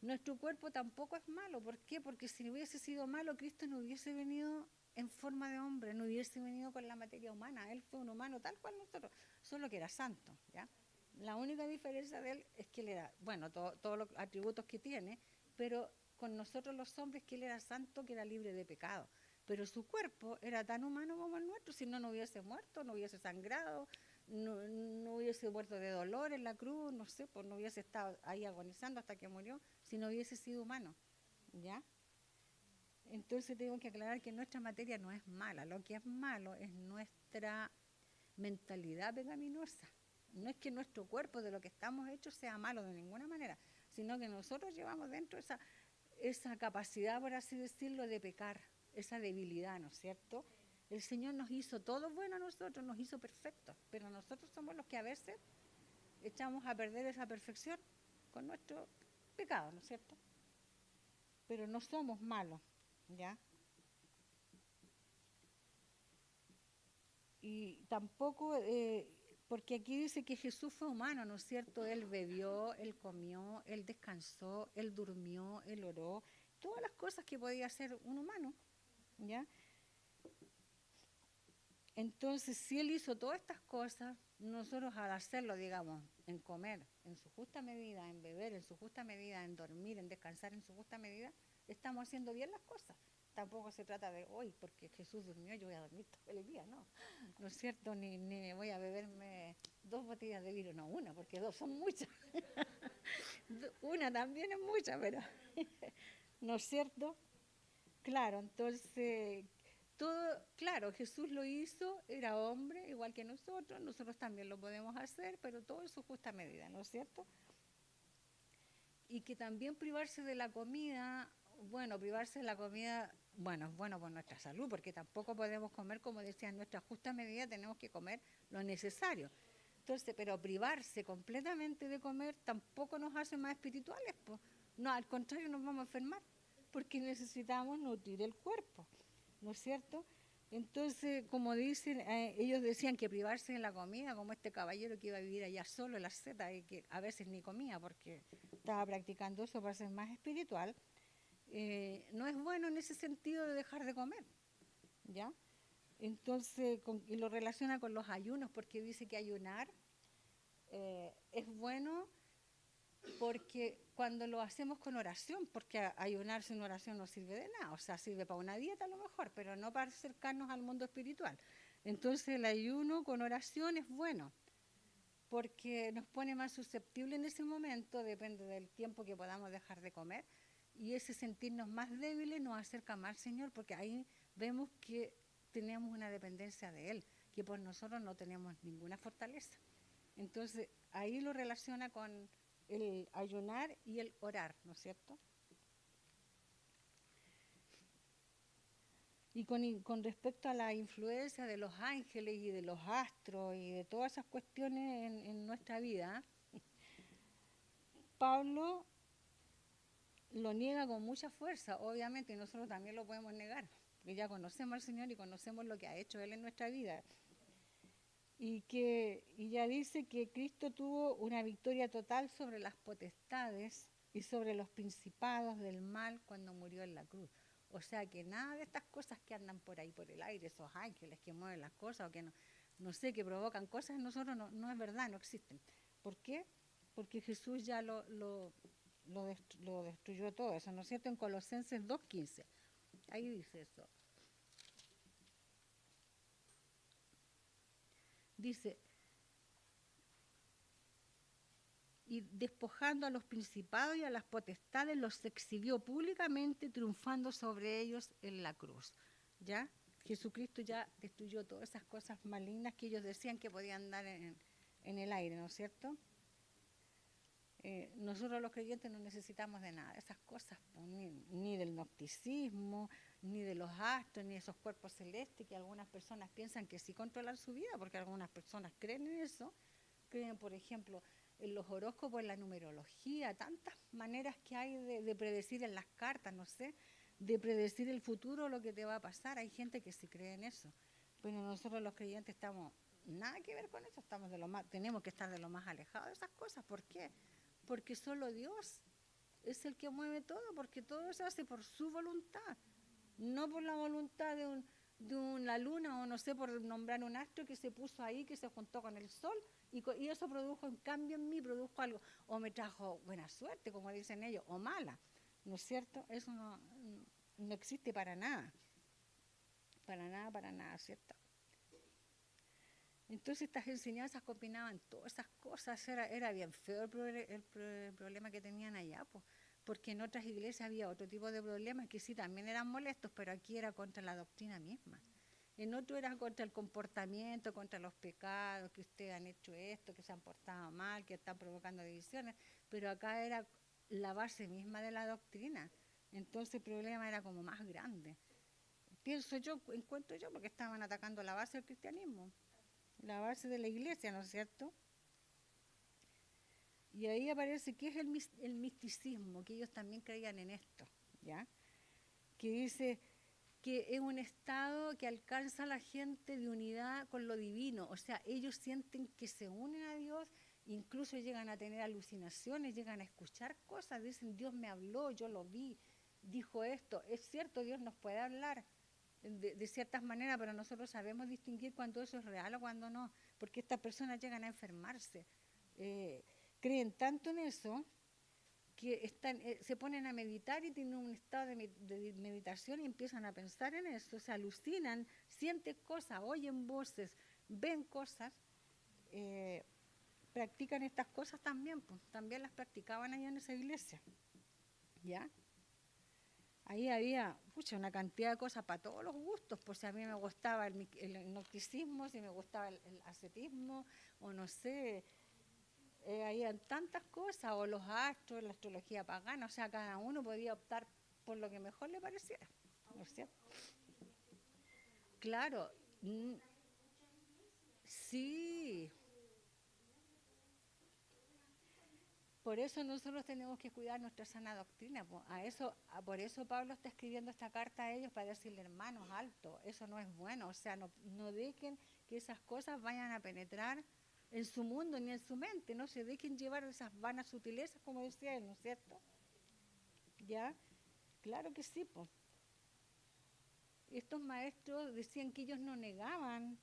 Nuestro cuerpo tampoco es malo. ¿Por qué? Porque si hubiese sido malo, Cristo no hubiese venido en forma de hombre, no hubiese venido con la materia humana. Él fue un humano tal cual nosotros, solo que era santo, ¿ya? La única diferencia de él es que él era, bueno, todos los atributos que tiene, pero con nosotros los hombres que él era santo, que era libre de pecado. Pero su cuerpo era tan humano como el nuestro, si no hubiese muerto, no hubiese sangrado, no hubiese muerto de dolor en la cruz, no sé, pues no hubiese estado ahí agonizando hasta que murió, si no hubiese sido humano, ¿ya? Entonces tengo que aclarar que nuestra materia no es mala, lo que es malo es nuestra mentalidad pecaminosa. No es que nuestro cuerpo, de lo que estamos hechos, sea malo de ninguna manera, sino que nosotros llevamos dentro esa capacidad, por así decirlo, de pecar, esa debilidad, ¿no es cierto? El Señor nos hizo todo bueno a nosotros, nos hizo perfectos, pero nosotros somos los que a veces echamos a perder esa perfección con nuestro pecado, ¿no es cierto? Pero no somos malos, ¿ya? Y tampoco, porque aquí dice que Jesús fue humano, ¿no es cierto? Él bebió, él comió, él descansó, él durmió, él oró, todas las cosas que podía hacer un humano, ¿ya? Entonces, si Él hizo todas estas cosas, nosotros al hacerlo, digamos, en comer en su justa medida, en beber en su justa medida, en dormir, en descansar en su justa medida, estamos haciendo bien las cosas. Tampoco se trata de hoy, porque Jesús durmió, yo voy a dormir todo el día, no. ¿No es cierto? Ni voy a beberme 2 botellas de vino, no una, porque 2 son muchas. Una también es mucha, pero ¿no es cierto? Claro, entonces todo, claro, Jesús lo hizo, era hombre, igual que nosotros también lo podemos hacer, pero todo en su justa medida, ¿no es cierto? Y que también privarse de la comida, bueno, privarse de la comida, bueno, es bueno por nuestra salud, porque tampoco podemos comer, como decía, en nuestra justa medida tenemos que comer lo necesario. Entonces, pero privarse completamente de comer tampoco nos hace más espirituales, pues. No, al contrario, nos vamos a enfermar, porque necesitamos nutrir el cuerpo, ¿no es cierto? Entonces, como dicen, ellos decían que privarse de la comida, como este caballero que iba a vivir allá solo en la seta y que a veces ni comía porque estaba practicando eso para ser más espiritual, no es bueno en ese sentido de dejar de comer, ¿ya? Entonces, y lo relaciona con los ayunos porque dice que ayunar es bueno porque cuando lo hacemos con oración, porque ayunar sin oración no sirve de nada, o sea, sirve para una dieta a lo mejor, pero no para acercarnos al mundo espiritual. Entonces el ayuno con oración es bueno, porque nos pone más susceptibles en ese momento, depende del tiempo que podamos dejar de comer, y ese sentirnos más débiles nos acerca más al Señor, porque ahí vemos que tenemos una dependencia de Él, que por nosotros no tenemos ninguna fortaleza. Entonces ahí lo relaciona con el ayunar y el orar, ¿no es cierto? Y con respecto a la influencia de los ángeles y de los astros y de todas esas cuestiones en nuestra vida, Pablo lo niega con mucha fuerza, obviamente, y nosotros también lo podemos negar, porque ya conocemos al Señor y conocemos lo que ha hecho Él en nuestra vida. Y ya dice que Cristo tuvo una victoria total sobre las potestades y sobre los principados del mal cuando murió en la cruz. O sea que nada de estas cosas que andan por ahí por el aire, esos ángeles que mueven las cosas o que no sé, que provocan cosas, nosotros no es verdad, no existen. ¿Por qué? Porque Jesús ya lo destruyó todo eso, ¿no es cierto? En Colosenses 2:15, ahí dice eso. Dice, y despojando a los principados y a las potestades, los exhibió públicamente, triunfando sobre ellos en la cruz. ¿Ya? Jesucristo ya destruyó todas esas cosas malignas que ellos decían que podían dar en el aire, ¿no es cierto? Nosotros los creyentes no necesitamos de nada de esas cosas, ni del gnosticismo, ni de los astros, ni de esos cuerpos celestes que algunas personas piensan que sí controlan su vida, porque algunas personas creen en eso, creen, por ejemplo, en los horóscopos, en la numerología, tantas maneras que hay de predecir en las cartas, no sé, de predecir el futuro, lo que te va a pasar. Hay gente que sí cree en eso, pero nosotros los creyentes estamos nada que ver con eso, estamos tenemos que estar de lo más alejados de esas cosas. ¿Por qué? Porque solo Dios es el que mueve todo, porque todo se hace por su voluntad, no por la voluntad de una luna o no sé, por nombrar un astro que se puso ahí, que se juntó con el sol y eso produjo en cambio en mí, produjo algo, o me trajo buena suerte, como dicen ellos, o mala, ¿no es cierto? Eso no existe para nada, ¿cierto? Entonces estas enseñanzas combinaban todas esas cosas, era bien feo el problema que tenían allá, pues, porque en otras iglesias había otro tipo de problemas que sí también eran molestos, pero aquí era contra la doctrina misma. En otro era contra el comportamiento, contra los pecados, que ustedes han hecho esto, que se han portado mal, que están provocando divisiones, pero acá era la base misma de la doctrina. Entonces el problema era como más grande. Pienso yo, encuentro yo, porque estaban atacando la base del cristianismo, la base de la iglesia, ¿no es cierto? Y ahí aparece que es el misticismo, que ellos también creían en esto, ¿ya? Que dice que es un estado que alcanza a la gente de unidad con lo divino, o sea, ellos sienten que se unen a Dios, incluso llegan a tener alucinaciones, llegan a escuchar cosas, dicen, Dios me habló, yo lo vi, dijo esto. Es cierto, Dios nos puede hablar de ciertas maneras, pero nosotros sabemos distinguir cuando eso es real o cuando no, porque estas personas llegan a enfermarse, creen tanto en eso que se ponen a meditar y tienen un estado de meditación y empiezan a pensar en eso, se alucinan, sienten cosas, oyen voces, ven cosas, practican estas cosas también, pues también las practicaban allá en esa iglesia, ¿ya? Ahí había una cantidad de cosas para todos los gustos, pues si a mí me gustaba el gnosticismo, si me gustaba el ascetismo, o no sé, habían tantas cosas, o los astros, la astrología pagana, o sea, cada uno podía optar por lo que mejor le pareciera, ¿no es cierto? Claro, sí, Por eso nosotros tenemos que cuidar nuestra sana doctrina. Por eso Pablo está escribiendo esta carta a ellos para decirle, hermanos, alto, eso no es bueno. O sea, no dejen que esas cosas vayan a penetrar en su mundo ni en su mente. No se dejen llevar esas vanas sutilezas, como decía él, ¿no es cierto? ¿Ya? Claro que sí, pues. Estos maestros decían que ellos no negaban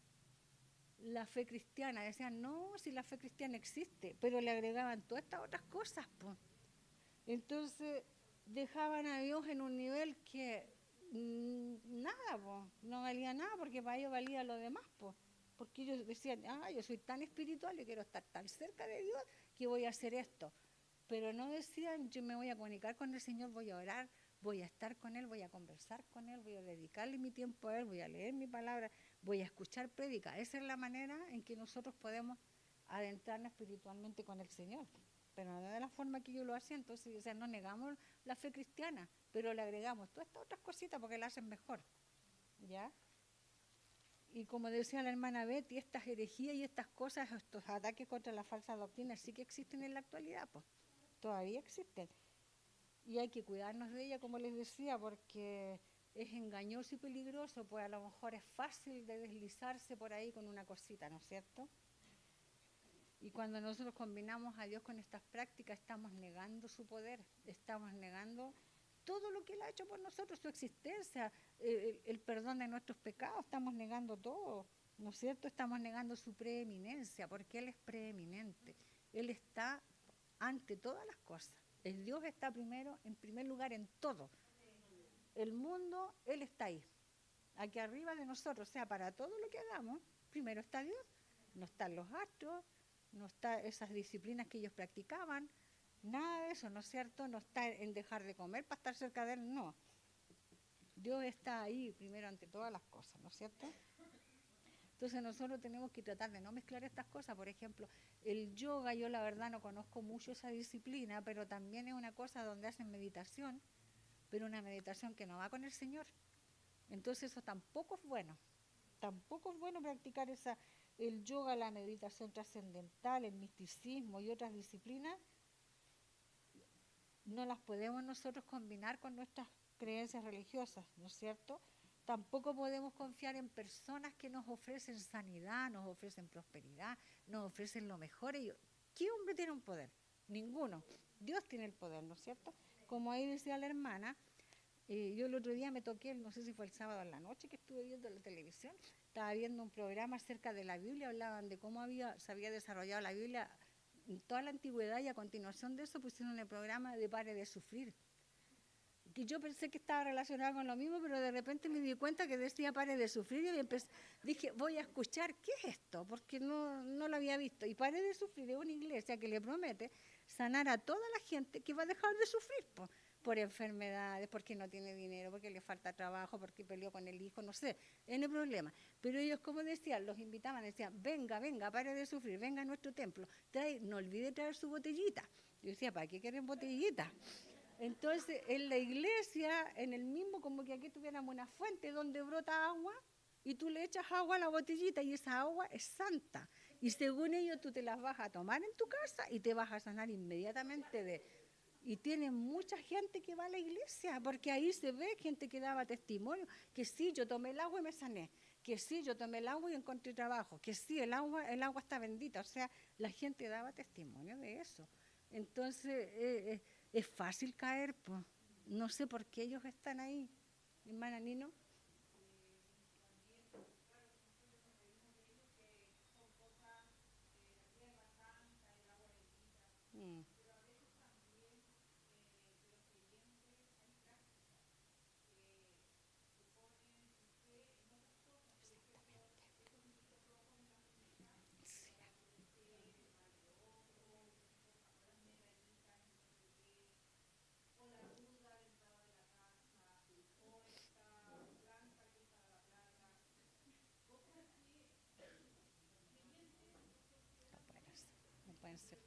la fe cristiana, decían, no, si la fe cristiana existe, pero le agregaban todas estas otras cosas, pues. Entonces, dejaban a Dios en un nivel que nada, pues, no valía nada, porque para ellos valía lo demás, pues. Porque ellos decían, yo soy tan espiritual, yo quiero estar tan cerca de Dios, que voy a hacer esto. Pero no decían, yo me voy a comunicar con el Señor, voy a orar, voy a estar con Él, voy a conversar con Él, voy a dedicarle mi tiempo a Él, voy a leer mi palabra, voy a escuchar prédica. Esa es la manera en que nosotros podemos adentrarnos espiritualmente con el Señor. Pero no de la forma que yo lo hacía, entonces, o sea, no negamos la fe cristiana, pero le agregamos todas estas otras cositas porque la hacen mejor. ¿Ya? Y como decía la hermana Betty, estas herejías y estas cosas, estos ataques contra la falsa doctrina sí que existen en la actualidad, pues todavía existen. Y hay que cuidarnos de ella, como les decía, porque es engañoso y peligroso, pues a lo mejor es fácil de deslizarse por ahí con una cosita, ¿no es cierto? Y cuando nosotros combinamos a Dios con estas prácticas, estamos negando su poder, estamos negando todo lo que Él ha hecho por nosotros, su existencia, el perdón de nuestros pecados, estamos negando todo, ¿no es cierto? Estamos negando su preeminencia, porque Él es preeminente, Él está ante todas las cosas. El Dios está en primer lugar en todo. El mundo, Él está ahí, aquí arriba de nosotros, o sea, para todo lo que hagamos, primero está Dios, no están los astros, no está esas disciplinas que ellos practicaban, nada de eso, ¿no es cierto? No está en dejar de comer para estar cerca de Él, no. Dios está ahí primero ante todas las cosas, ¿no es cierto? Entonces nosotros tenemos que tratar de no mezclar estas cosas. Por ejemplo, el yoga, yo la verdad no conozco mucho esa disciplina, pero también es una cosa donde hacen meditación, pero una meditación que no va con el Señor. Entonces eso tampoco es bueno. Tampoco es bueno practicar el yoga, la meditación trascendental, el misticismo y otras disciplinas. No las podemos nosotros combinar con nuestras creencias religiosas, ¿no es cierto? Tampoco podemos confiar en personas que nos ofrecen sanidad, nos ofrecen prosperidad, nos ofrecen lo mejor. ¿Qué hombre tiene un poder? Ninguno. Dios tiene el poder, ¿no es cierto? Como ahí decía la hermana, yo el otro día me toqué, no sé si fue el sábado en la noche que estuve viendo la televisión, estaba viendo un programa acerca de la Biblia, hablaban de cómo se había desarrollado la Biblia en toda la antigüedad, y a continuación de eso pusieron el programa de Pare de Sufrir. Que yo pensé que estaba relacionado con lo mismo, pero de repente me di cuenta que decía Pare de Sufrir, y dije, voy a escuchar, ¿qué es esto? Porque no lo había visto. Y Pare de Sufrir es una iglesia que le promete sanar a toda la gente que va a dejar de sufrir por enfermedades, porque no tiene dinero, porque le falta trabajo, porque peleó con el hijo, no sé, N problema. Pero ellos, como decían, los invitaban, decían, venga, pare de sufrir, venga a nuestro templo, no olvide traer su botellita. Yo decía, ¿para qué quieren botellita? Entonces, en la iglesia, en el mismo, como que aquí tuviéramos una fuente donde brota agua, y tú le echas agua a la botellita, y esa agua es santa. Y según ellos, tú te las vas a tomar en tu casa y te vas a sanar inmediatamente Y tiene mucha gente que va a la iglesia, porque ahí se ve gente que daba testimonio, que sí, yo tomé el agua y me sané, que sí, yo tomé el agua y encontré trabajo, que sí, el agua está bendita. O sea, la gente daba testimonio de eso. Entonces, es fácil caer, pues. No sé por qué ellos están ahí, hermana Nino. Mm. No pueden ser.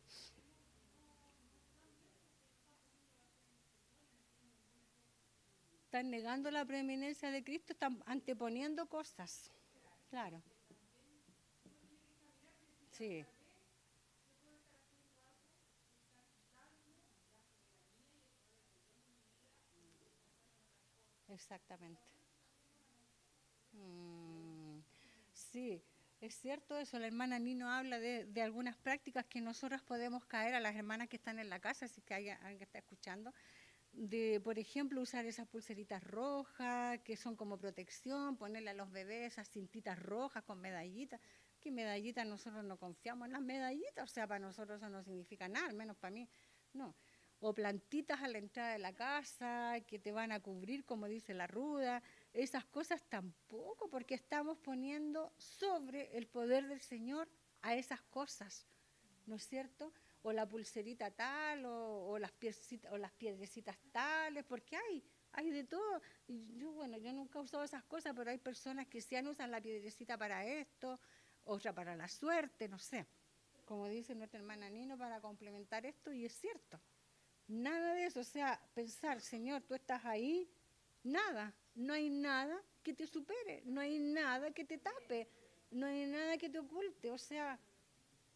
Están negando la preeminencia de Cristo, están anteponiendo cosas. Claro. Sí. exactamente. Sí, es cierto eso. La hermana Nino habla de algunas prácticas que nosotras podemos caer a las hermanas que están en la casa, si que hay alguien que está escuchando, de, por ejemplo, usar esas pulseritas rojas que son como protección, ponerle a los bebés esas cintitas rojas con medallitas. Que medallitas nosotros no confiamos en las medallitas, o sea, para nosotros eso no significa nada, al menos para mí, no. O plantitas a la entrada de la casa que te van a cubrir, como dice la ruda, esas cosas tampoco, porque estamos poniendo sobre el poder del Señor a esas cosas, ¿no es cierto? O la pulserita tal, o las piedrecitas tales, porque hay de todo. Y yo, bueno, yo nunca he usado esas cosas, pero hay personas que sí usan la piedrecita para esto, otra para la suerte, no sé. Como dice nuestra hermana Nino, para complementar esto, y es cierto. Nada de eso, o sea, pensar, Señor, tú estás ahí, nada, no hay nada que te supere, no hay nada que te tape, no hay nada que te oculte, o sea,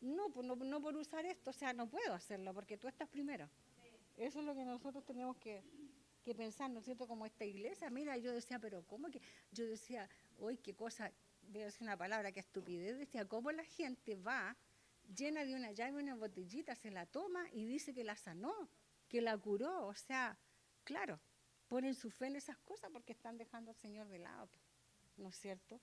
no, no por usar esto, o sea, no puedo hacerlo porque tú estás primero. Eso es lo que nosotros tenemos que pensar, ¿no es cierto? Como esta iglesia, mira, yo decía, pero ¿cómo que? Yo decía, hoy qué cosa, voy a decir una palabra, qué estupidez, decía, ¿cómo la gente va llena de una llave, una botellita, se la toma y dice que la sanó, que la curó? O sea, claro, ponen su fe en esas cosas porque están dejando al Señor de lado, ¿no es cierto?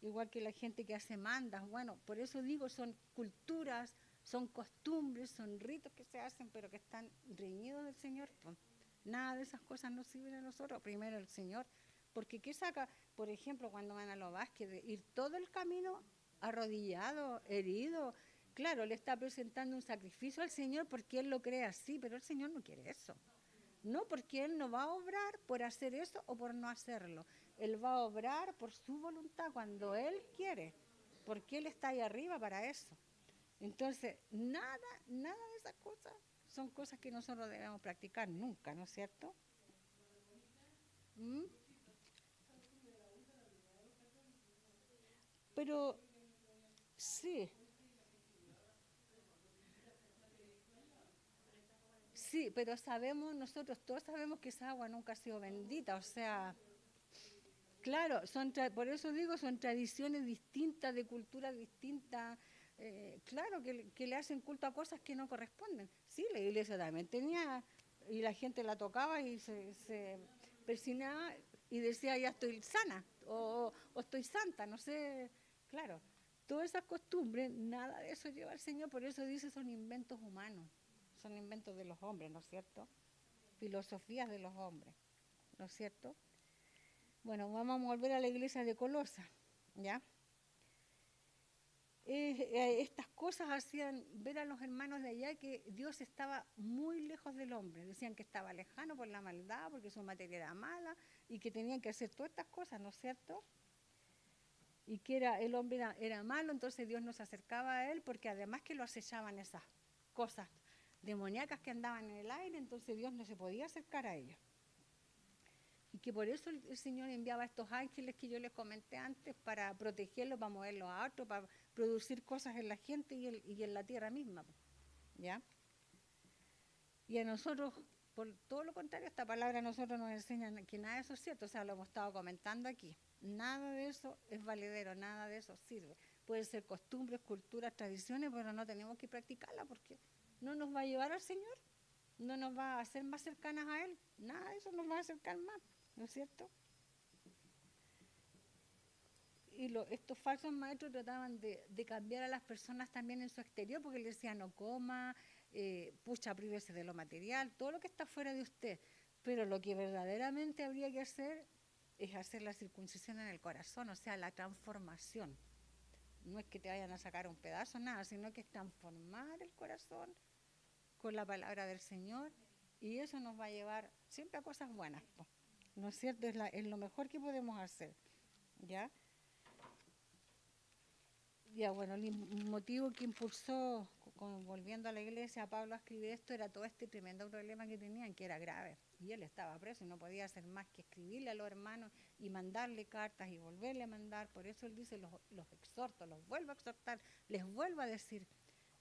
Igual que la gente que hace mandas, bueno, por eso digo, son culturas, son costumbres, son ritos que se hacen, pero que están reñidos del Señor, pues. Nada de esas cosas nos sirven a nosotros, primero el Señor, porque ¿qué saca? Por ejemplo, cuando van a los Vázquez, de ir todo el camino arrodillado, herido, claro, le está presentando un sacrificio al Señor porque Él lo cree así, pero el Señor no quiere eso. No, porque Él no va a obrar por hacer eso o por no hacerlo. Él va a obrar por su voluntad cuando Él quiere, porque Él está ahí arriba para eso. Entonces, nada de esas cosas son cosas que nosotros debemos practicar nunca, ¿no es cierto? ¿Mm? Pero sí, sí, pero sabemos, nosotros todos sabemos que esa agua nunca ha sido bendita, o sea, claro, por eso digo, son tradiciones distintas, de culturas distintas, claro, que le hacen culto a cosas que no corresponden. Sí, la iglesia también tenía, y la gente la tocaba y se persinaba y decía, ya estoy sana, o estoy santa, no sé, claro. Todas esas costumbres, nada de eso lleva al Señor, por eso dice, son inventos humanos, son inventos de los hombres, ¿no es cierto? Filosofías de los hombres, ¿no es cierto? Bueno, vamos a volver a la iglesia de Colosa, ¿ya? Estas cosas hacían ver a los hermanos de allá que Dios estaba muy lejos del hombre. Decían que estaba lejano por la maldad, porque su materia era mala y que tenían que hacer todas estas cosas, ¿no es cierto? Y que el hombre era malo, entonces Dios nos acercaba a él porque además que lo acechaban esas cosas demoníacas que andaban en el aire, entonces Dios no se podía acercar a ellos. Y que por eso el Señor enviaba a estos ángeles que yo les comenté antes para protegerlos, para moverlos a otros, para producir cosas en la gente y en la tierra misma, ¿ya? Y a nosotros, por todo lo contrario, esta palabra a nosotros nos enseña que nada de eso es cierto, o sea, lo hemos estado comentando aquí. Nada de eso es valedero, nada de eso sirve. Pueden ser costumbres, culturas, tradiciones, pero no tenemos que practicarla porque no nos va a llevar al Señor, no nos va a hacer más cercanas a Él, nada de eso nos va a acercar más, ¿no es cierto? Y estos falsos maestros trataban de cambiar a las personas también en su exterior, porque les decían no coma, pucha, prívese de lo material, todo lo que está fuera de usted. Pero lo que verdaderamente habría que hacer es hacer la circuncisión en el corazón, o sea, la transformación. No es que te vayan a sacar un pedazo, nada, sino que es transformar el corazón con la palabra del Señor y eso nos va a llevar siempre a cosas buenas, ¿no es cierto? Es lo mejor que podemos hacer, ¿ya? Ya, bueno, el motivo que impulsó, volviendo a la iglesia, a Pablo a escribir esto era todo este tremendo problema que tenían, que era grave. Y él estaba preso y no podía hacer más que escribirle a los hermanos y mandarle cartas y volverle a mandar. Por eso él dice, los exhorto, los vuelvo a exhortar, les vuelvo a decir,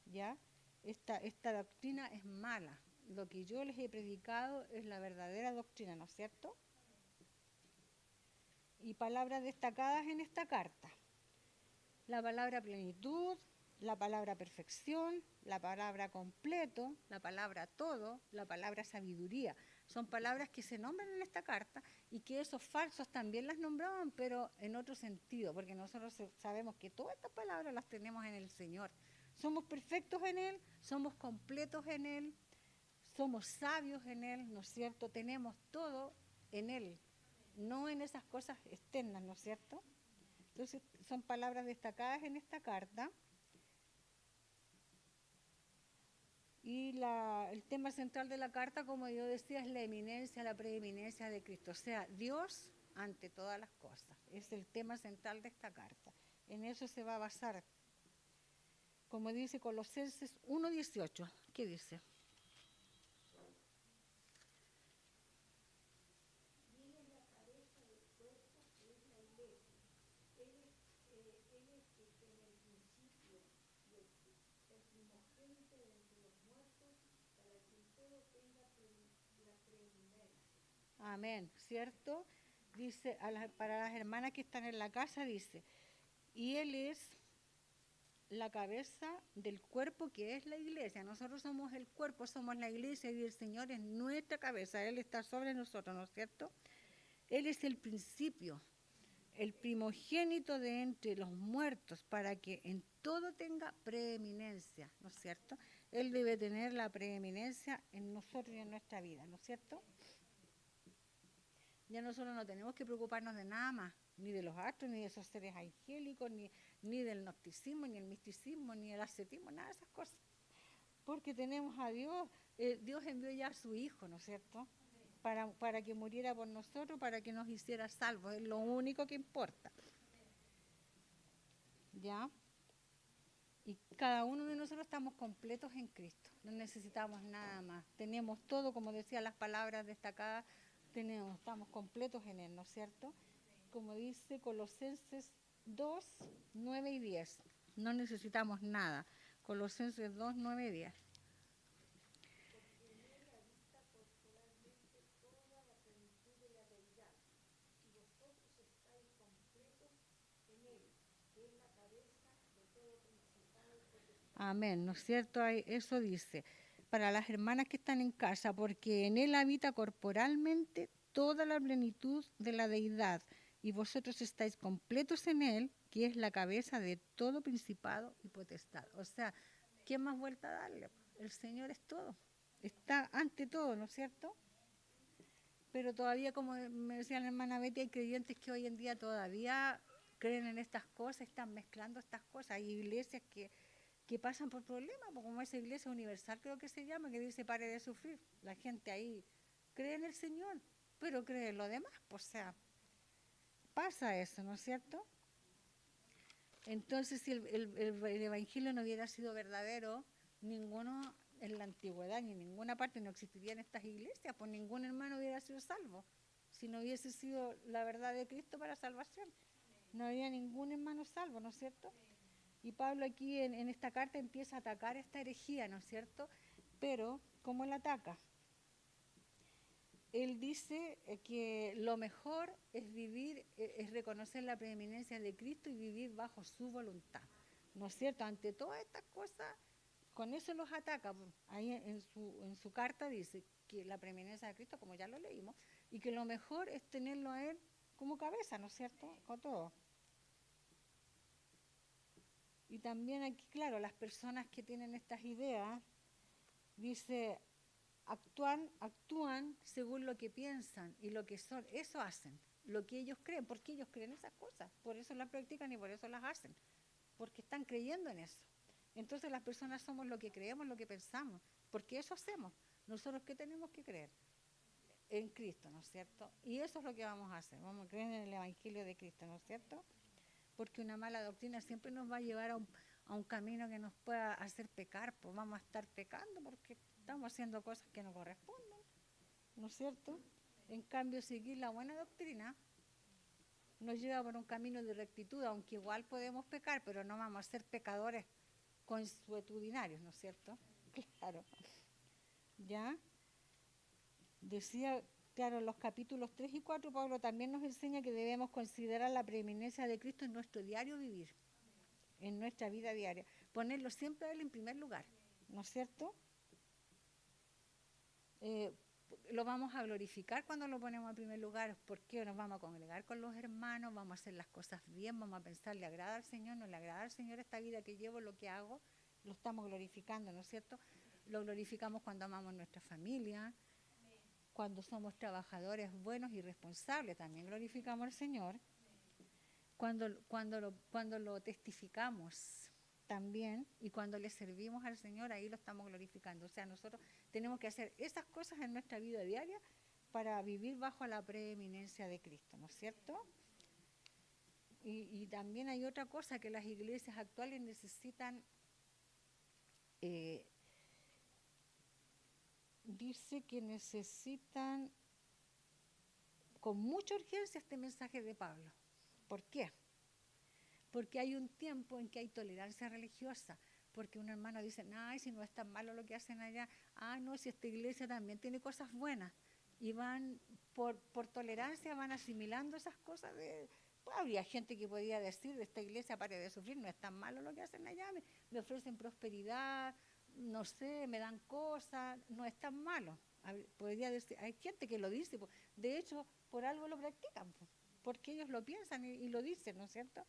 ¿ya? Esta doctrina es mala. Lo que yo les he predicado es la verdadera doctrina, ¿no es cierto? y palabras destacadas en esta carta. La palabra plenitud, la palabra perfección, la palabra completo, la palabra todo, la palabra sabiduría. Son palabras que se nombran en esta carta y que esos falsos también las nombraban, pero en otro sentido, porque nosotros sabemos que todas estas palabras las tenemos en el Señor. Somos perfectos en Él, somos completos en Él, somos sabios en Él, ¿no es cierto? Tenemos todo en Él, no en esas cosas externas, ¿no es cierto? Entonces, son palabras destacadas en esta carta. Y el tema central de la carta, como yo decía, es la eminencia, la preeminencia de Cristo. O sea, Dios ante todas las cosas. Es el tema central de esta carta. En eso se va a basar. Como dice Colosenses 1:18. ¿Qué dice? Amén, ¿cierto? Dice, para las hermanas que están en la casa, dice, y Él es la cabeza del cuerpo que es la iglesia. Nosotros somos el cuerpo, somos la iglesia y el Señor es nuestra cabeza. Él está sobre nosotros, ¿no es cierto? Él es el principio, el primogénito de entre los muertos, para que en todo tenga preeminencia, ¿no es cierto? Él debe tener la preeminencia en nosotros y en nuestra vida, ¿no es cierto? Ya nosotros no tenemos que preocuparnos de nada más, ni de los astros, ni de esos seres angélicos, ni del gnosticismo, ni el misticismo, ni el ascetismo, nada de esas cosas. Porque tenemos a Dios, Dios envió ya a su Hijo, ¿no es cierto? Para que muriera por nosotros, para que nos hiciera salvos, es lo único que importa. ¿Ya? Y cada uno de nosotros estamos completos en Cristo, no necesitamos nada más. Tenemos todo, como decían las palabras destacadas, estamos completos en Él, ¿no es cierto? Como dice Colosenses 2, 9 y 10. No necesitamos nada. Colosenses 2, 9 y 10. Amén, ¿no es cierto? Eso dice, para las hermanas que están en casa, porque en Él habita corporalmente toda la plenitud de la deidad, y vosotros estáis completos en Él, que es la cabeza de todo principado y potestad. O sea, ¿qué más vuelta a darle? El Señor es todo, está ante todo, ¿no es cierto? Pero todavía, como me decía la hermana Betty, hay creyentes que hoy en día todavía creen en estas cosas, están mezclando estas cosas. Hay iglesias que pasan por problemas, como esa iglesia universal creo que se llama, que dice pare de sufrir. La gente ahí cree en el Señor, pero cree en lo demás, pues, o sea, pasa eso, ¿no es cierto? Entonces, si el Evangelio no hubiera sido verdadero, ninguno en la antigüedad ni en ninguna parte no existirían estas iglesias, pues ningún hermano hubiera sido salvo, si no hubiese sido la verdad de Cristo para salvación. No había ningún hermano salvo, ¿no es cierto? Y Pablo aquí en esta carta empieza a atacar esta herejía, ¿no es cierto? Pero, ¿cómo la ataca? Él dice que lo mejor es vivir, es reconocer la preeminencia de Cristo y vivir bajo su voluntad, ¿no es cierto? Ante todas estas cosas, con eso los ataca. Ahí en su carta dice que la preeminencia de Cristo, como ya lo leímos, y que lo mejor es tenerlo a Él como cabeza, ¿no es cierto? Con todo. Y también aquí, claro, las personas que tienen estas ideas, dice, actúan según lo que piensan y lo que son, eso hacen, lo que ellos creen, porque ellos creen esas cosas, por eso las practican y por eso las hacen, porque están creyendo en eso. Entonces las personas somos lo que creemos, lo que pensamos, porque eso hacemos. Nosotros, ¿qué tenemos que creer? En Cristo, ¿no es cierto? Y eso es lo que vamos a hacer, vamos a creer en el Evangelio de Cristo, ¿no es cierto? Porque una mala doctrina siempre nos va a llevar a un camino que nos pueda hacer pecar, pues vamos a estar pecando porque estamos haciendo cosas que no corresponden, ¿no es cierto? En cambio, seguir la buena doctrina nos lleva por un camino de rectitud, aunque igual podemos pecar, pero no vamos a ser pecadores consuetudinarios, ¿no es cierto? Claro. ¿Ya? Decía Claro, en los capítulos 3 y 4, Pablo también nos enseña que debemos considerar la preeminencia de Cristo en nuestro diario vivir, en nuestra vida diaria. Ponerlo siempre a Él en primer lugar, ¿no es cierto? Lo vamos a glorificar cuando lo ponemos en primer lugar, porque nos vamos a congregar con los hermanos, vamos a hacer las cosas bien, vamos a pensar, ¿le agrada al Señor? ¿No le agrada al Señor esta vida que llevo, lo que hago? Lo estamos glorificando, ¿no es cierto? Lo glorificamos cuando amamos nuestra familia, cuando somos trabajadores buenos y responsables, también glorificamos al Señor. Cuando lo testificamos también y cuando le servimos al Señor, ahí lo estamos glorificando. O sea, nosotros tenemos que hacer esas cosas en nuestra vida diaria para vivir bajo la preeminencia de Cristo, ¿no es cierto? Y también hay otra cosa que las iglesias actuales necesitan, dice que necesitan con mucha urgencia este mensaje de Pablo. ¿Por qué? Porque hay un tiempo en que hay tolerancia religiosa, porque un hermano dice, ay, si no es tan malo lo que hacen allá, no, si esta iglesia también tiene cosas buenas, y van, por tolerancia, van asimilando esas cosas pues habría gente que podía decir, de esta iglesia pare de sufrir, no es tan malo lo que hacen allá, me ofrecen prosperidad, no sé, me dan cosas, no es tan malo. Podría decir, hay gente que lo dice, de hecho, por algo lo practican, porque ellos lo piensan y lo dicen, ¿no es cierto?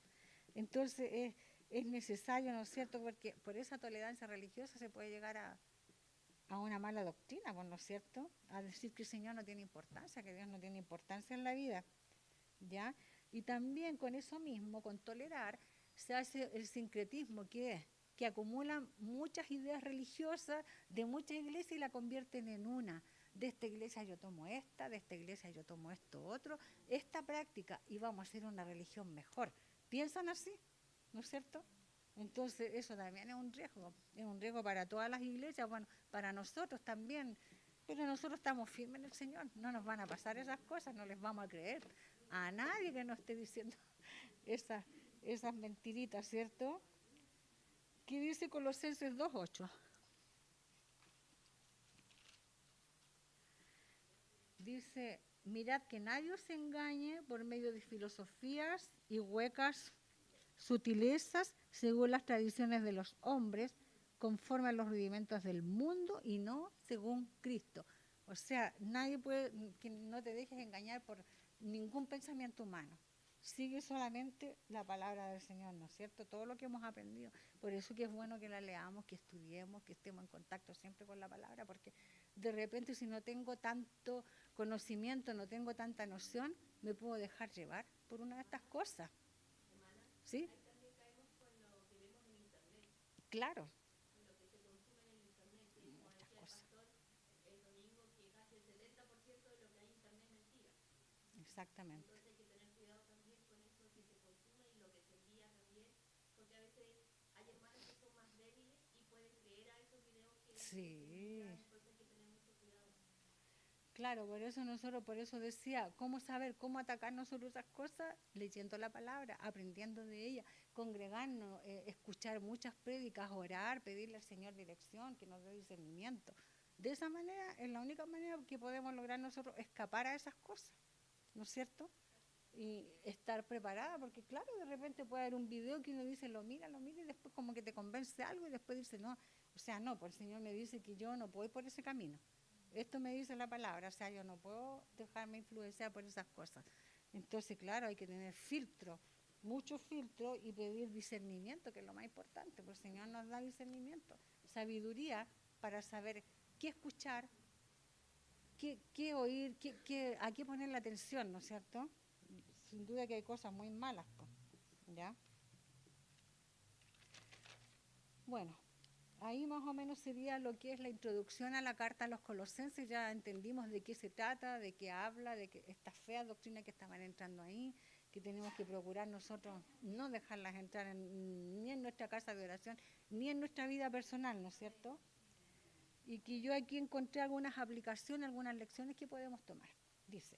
Entonces es necesario, ¿no es cierto? Porque por esa tolerancia religiosa se puede llegar a una mala doctrina, ¿no es cierto? A decir que el Señor no tiene importancia, que Dios no tiene importancia en la vida, ¿ya? Y también con eso mismo, con tolerar, se hace el sincretismo, que acumulan muchas ideas religiosas de muchas iglesias y la convierten en una. De esta iglesia yo tomo esta, de esta iglesia yo tomo esto otro, esta práctica, y vamos a hacer una religión mejor. Piensan así, ¿no es cierto? Entonces eso también es un riesgo para todas las iglesias, bueno, para nosotros también, pero nosotros estamos firmes en el Señor, no nos van a pasar esas cosas, no les vamos a creer a nadie que nos esté diciendo esas mentiritas, ¿cierto? ¿Qué dice Colosenses 2:8? Dice, mirad que nadie os engañe por medio de filosofías y huecas sutilezas según las tradiciones de los hombres, conforme a los rudimentos del mundo y no según Cristo. O sea, nadie puede, que no te dejes engañar por ningún pensamiento humano. Sigue solamente la palabra del Señor, ¿no es cierto? Todo lo que hemos aprendido. Por eso que es bueno que la leamos, que estudiemos, que estemos en contacto siempre con la palabra, porque de repente si no tengo tanto conocimiento, no tengo tanta noción, me puedo dejar llevar por una de estas cosas. ¿Sí? Claro. Muchas cosas. Exactamente. Sí. Claro, por eso decía, ¿cómo saber cómo atacar nosotros esas cosas? Leyendo la palabra, aprendiendo de ella, congregarnos, escuchar muchas prédicas, orar, pedirle al Señor dirección, que nos dé discernimiento. De esa manera es la única manera que podemos lograr nosotros escapar a esas cosas, ¿no es cierto? Y estar preparada, porque claro, de repente puede haber un video que uno dice, lo mira y después como que te convence algo y después dice, no, o sea, no, pues el Señor me dice que yo no puedo ir por ese camino. Esto me dice la palabra, o sea, yo no puedo dejarme influenciar por esas cosas. Entonces, claro, hay que tener filtro, mucho filtro y pedir discernimiento, que es lo más importante, porque el Señor nos da discernimiento, sabiduría para saber qué escuchar, qué oír, a qué poner la atención, ¿no es cierto? Sin duda que hay cosas muy malas, ¿ya? Bueno, ahí más o menos sería lo que es la introducción a la carta a los Colosenses. Ya entendimos de qué se trata, de qué habla, de que estas feas doctrinas que estaban entrando ahí, que tenemos que procurar nosotros no dejarlas entrar ni en nuestra casa de oración, ni en nuestra vida personal, ¿no es cierto? Y que yo aquí encontré algunas aplicaciones, algunas lecciones que podemos tomar. Dice,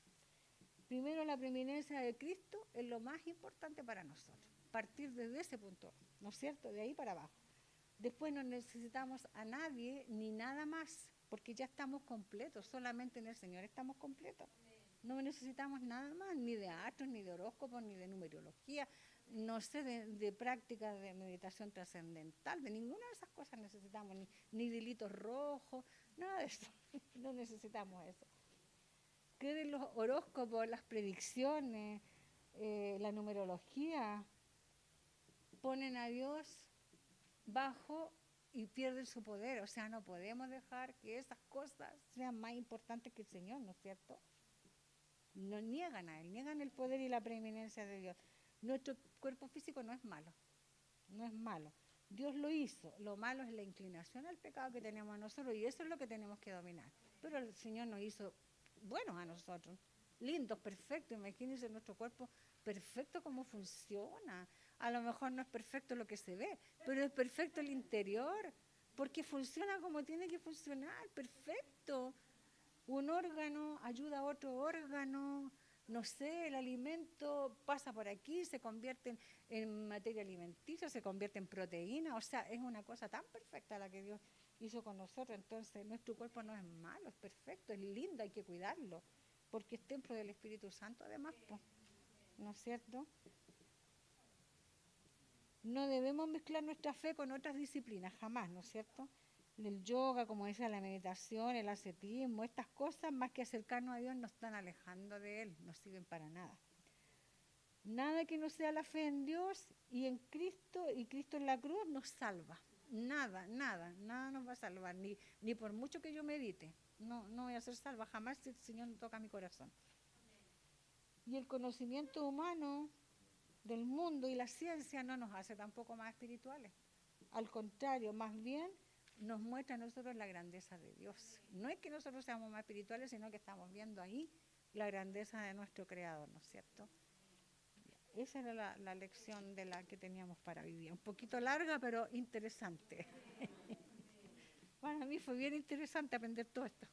primero la preeminencia de Cristo es lo más importante para nosotros, partir desde ese punto, ¿no es cierto? De ahí para abajo. Después no necesitamos a nadie ni nada más, porque ya estamos completos, solamente en el Señor estamos completos. No necesitamos nada más, ni de astros, ni de horóscopos, ni de numerología, no sé, de prácticas de meditación trascendental, de ninguna de esas cosas necesitamos, ni de hilitos rojos, nada de eso, no necesitamos eso. ¿Qué de los horóscopos, las predicciones, la numerología? Ponen a Dios bajo y pierden su poder, o sea, no podemos dejar que esas cosas sean más importantes que el Señor, ¿no es cierto? No niegan a Él, niegan el poder y la preeminencia de Dios. Nuestro cuerpo físico no es malo, no es malo. Dios lo hizo, lo malo es la inclinación al pecado que tenemos nosotros y eso es lo que tenemos que dominar. Pero el Señor nos hizo buenos a nosotros, lindos, perfectos. Imagínense nuestro cuerpo perfecto cómo funciona. A lo mejor no es perfecto lo que se ve, pero es perfecto el interior, porque funciona como tiene que funcionar, perfecto. Un órgano ayuda a otro órgano, no sé, el alimento pasa por aquí, se convierte en materia alimenticia, se convierte en proteína, o sea, es una cosa tan perfecta la que Dios hizo con nosotros. Entonces nuestro cuerpo no es malo, es perfecto, es lindo, hay que cuidarlo, porque es templo del Espíritu Santo además, pues, ¿no es cierto? No debemos mezclar nuestra fe con otras disciplinas, jamás, ¿no es cierto? El yoga, como decía, la meditación, el ascetismo, estas cosas, más que acercarnos a Dios, nos están alejando de Él, no sirven para nada. Nada que no sea la fe en Dios y en Cristo, y Cristo en la cruz nos salva. Nada, nada, nada nos va a salvar, ni por mucho que yo medite. No voy a ser salva jamás si el Señor no toca mi corazón. Y el conocimiento humano del mundo y la ciencia no nos hace tampoco más espirituales. Al contrario, más bien nos muestra a nosotros la grandeza de Dios. No es que nosotros seamos más espirituales, sino que estamos viendo ahí la grandeza de nuestro Creador, ¿no es cierto? Esa era la lección de la que teníamos para hoy día. Un poquito larga, pero interesante. Para mí fue bien interesante aprender todo esto.